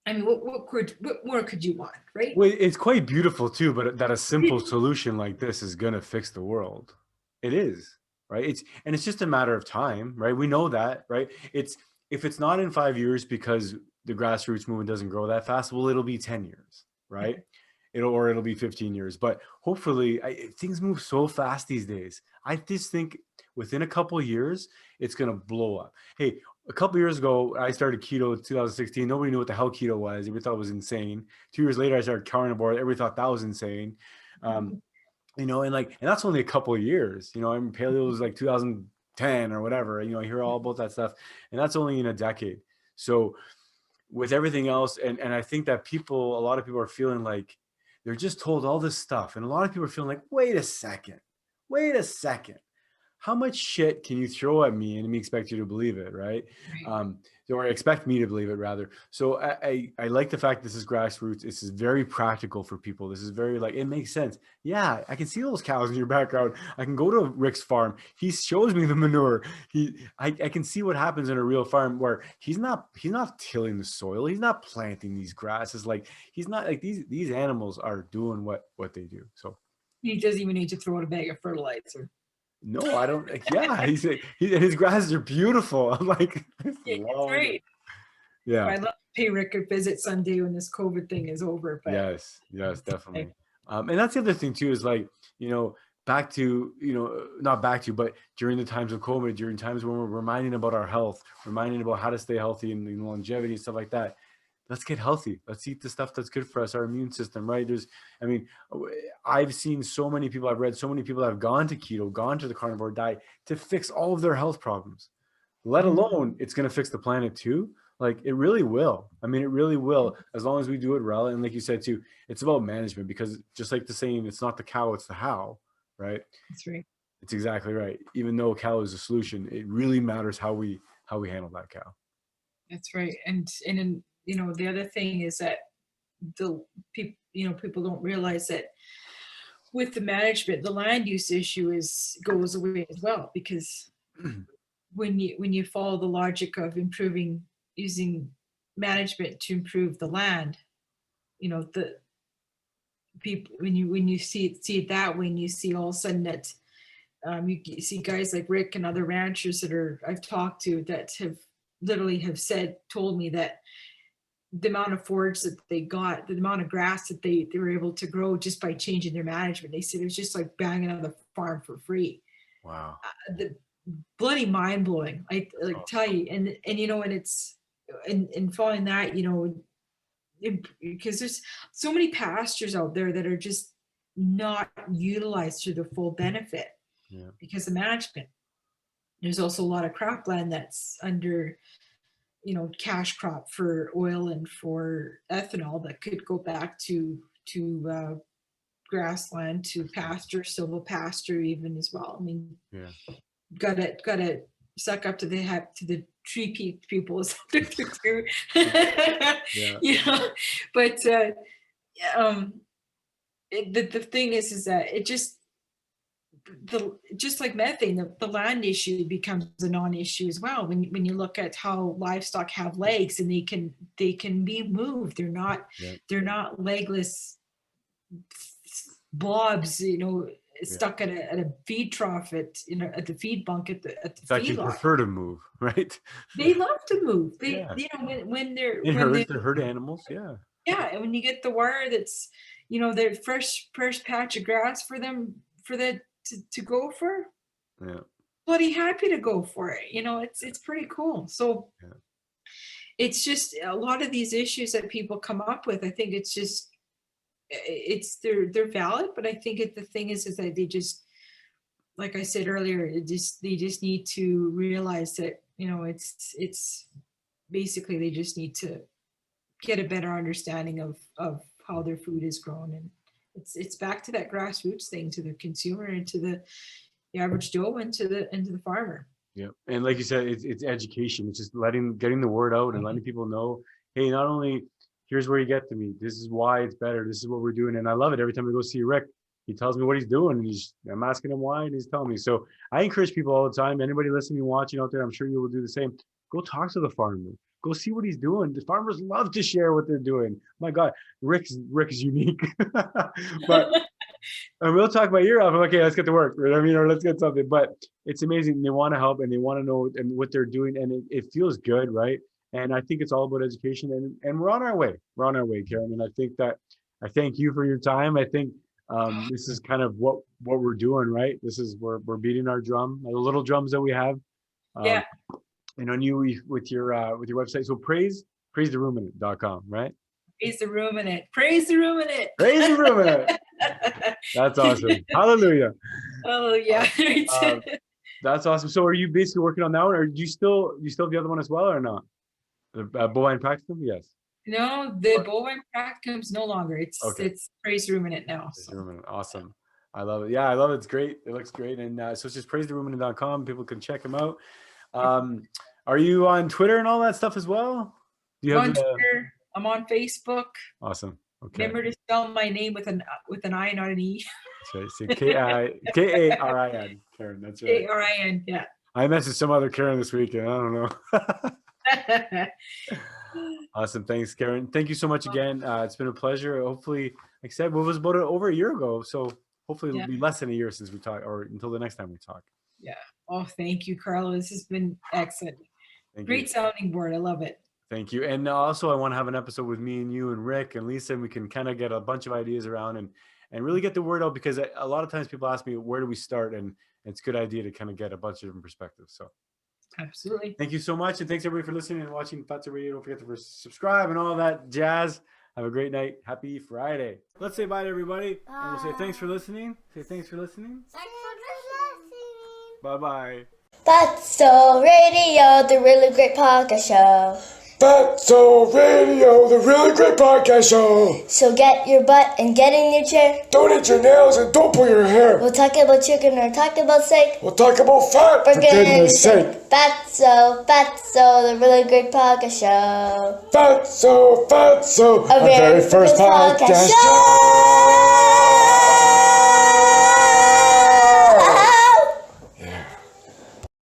I mean, what more could you want, right? Well, it's quite beautiful too, but that a simple solution like this is gonna fix the world. It is, right? It's just a matter of time, right? We know that, right? If it's not in 5 years because the grassroots movement doesn't grow that fast, well, it'll be 10 years, right? It'll be 15 years. But hopefully, things move so fast these days. I just think within a couple of years, it's going to blow up. Hey, a couple of years ago, I started keto in 2016. Nobody knew what the hell keto was. Everybody thought it was insane. 2 years later, I started carnivore. Everybody thought that was insane. And that's only a couple of years. Paleo was like 2010 or whatever, you hear all about that stuff, and that's only in a decade. So with everything else, and I think that a lot of people are feeling like they're just told all this stuff, and a lot of people are feeling like, wait a second, how much shit can you throw at me and me expect you to believe it, right? Or expect me to believe it, rather. So I like the fact this is grassroots. This is very practical for people. This is very, it makes sense. Yeah, I can see those cows in your background. I can go to Rick's farm. He shows me the manure. I can see what happens in a real farm where he's not tilling the soil. He's not planting these grasses. He's not like these animals are doing what they do. So he doesn't even need to throw in a bag of fertilizer. No, I don't. Yeah, his grasses are beautiful. I'm like, yeah, that's right. Yeah. I'd love to pay Rick a visit someday when this COVID thing is over. But Yes, definitely. And that's the other thing too, is like, back to, not back to, but during the times of COVID, during times when we're reminding about our health, reminding about how to stay healthy and longevity and stuff like that. Let's get healthy. Let's eat the stuff that's good for us, our immune system, right? I've seen so many people, I've read so many people that have gone to keto, gone to the carnivore diet to fix all of their health problems, let alone it's going to fix the planet too. Like it really will. I mean, it really will, as long as we do it well. And like you said too, it's about management, because just like the saying, it's not the cow, it's the how, right? that's right. It's exactly right. Even though cow is a solution, it really matters how we handle that cow. That's right. And the other thing is that the people don't realize that with the management, the land use issue goes away as well, because when you follow the logic of using management to improve the land, the people, when you see it that way, and you see all of a sudden that you see guys like Rick and other ranchers that I've talked to that have literally told me that the amount of forage that they got, the amount of grass that they were able to grow just by changing their management, they said it was just like banging on the farm for free. Wow. The bloody mind blowing. I tell you, and it's in following that, because there's so many pastures out there that are just not utilized to the full benefit because of management. There's also a lot of cropland that's under cash crop for oil and for ethanol that could go back to grassland, to pasture, silvopasture even as well. I mean, gotta suck up to the tree people or something to do. But the thing is that it just like methane, the land issue becomes a non-issue as well when you look at how livestock have legs and they can be moved. They're not legless blobs, stuck at a feed trough at the feed bunk at the feedlot. Prefer to move, right? They love to move. When they're herd animals, and when you get the wire that's their fresh patch of grass for them to go for, bloody happy to go for it. It's pretty cool. So it's just a lot of these issues that people come up with. I think they're valid, but I think the thing is that they just, like I said earlier, they just need to realize that it's basically they just need to get a better understanding of how their food is grown, and it's back to that grassroots thing, to the consumer and to the average Joe and to the farmer. Yeah, and like you said, it's education. It's just getting the word out and letting people know, hey, not only here's where you get the meat, this is why it's better, this is what we're doing. And I love it. Every time I go see Rick, he tells me what he's doing, and I'm asking him why, and he's telling me. So I encourage people all the time, anybody listening, watching out there, I'm sure you will do the same. Go talk to the farmer. Go see what he's doing. The farmers love to share what they're doing. My God, Rick is unique. But and we'll talk about your off. Okay, let's get to work. Right? I mean, or let's get something. But it's amazing. They want to help and they want to know and what they're doing, and it feels good, right? And I think it's all about education, and we're on our way. We're on our way, Karin. And I think that I thank you for your time. I think this is kind of what we're doing, right? This is we're beating our drum, the little drums that we have. And on you with your website. So praisetheruminant.com, right? Praise the ruminant. Praise the ruminant. Praise the ruminant. That's awesome. Hallelujah. Oh yeah. That's awesome. So are you basically working on that one, or do you still have the other one as well, or not? The bovine practicum? Yes. No, the bovine practicum's no longer. It's Praise the Ruminant now. Praise the Ruminant. Awesome. I love it. Yeah, I love it. It's great. It looks great. And so it's just praisetheruminant.com. People can check them out. Are you on Twitter and all that stuff as well? Do you have on Twitter? I'm on Facebook. Awesome. Okay. Remember to spell my name with an I, not an E. That's right. So Karin. Karin. That's right. Karin. Yeah. I messaged some other Karin this weekend. I don't know. Awesome. Thanks, Karin. Thank you so much again. It's been a pleasure. Hopefully, like I said, it was about over a year ago. So hopefully it'll be less than a year since we talked, or until the next time we talk. Yeah. Oh, thank you, Carlo. This has been excellent. Great sounding board. I love it. Thank you. And also, I want to have an episode with me and you and Rick and Lisa, and we can kind of get a bunch of ideas around and really get the word out, because a lot of times people ask me, where do we start? And it's a good idea to kind of get a bunch of different perspectives. So Absolutely. thank you so much. And thanks everybody for listening and watching Fatso Radio. Don't forget to subscribe and all that jazz. Have a great night. Happy Friday. Let's say bye to everybody. And we'll say thanks for listening. Say thanks for listening. Bye-bye. Fatso Radio, the really great podcast show. Fatso Radio, the really great podcast show. So get your butt and get in your chair. Don't eat your nails and don't pull your hair. We'll talk about chicken or talk about steak. We'll talk about fat, for goodness sake. Fatso, the really great podcast show. Fatso, a very first podcast show.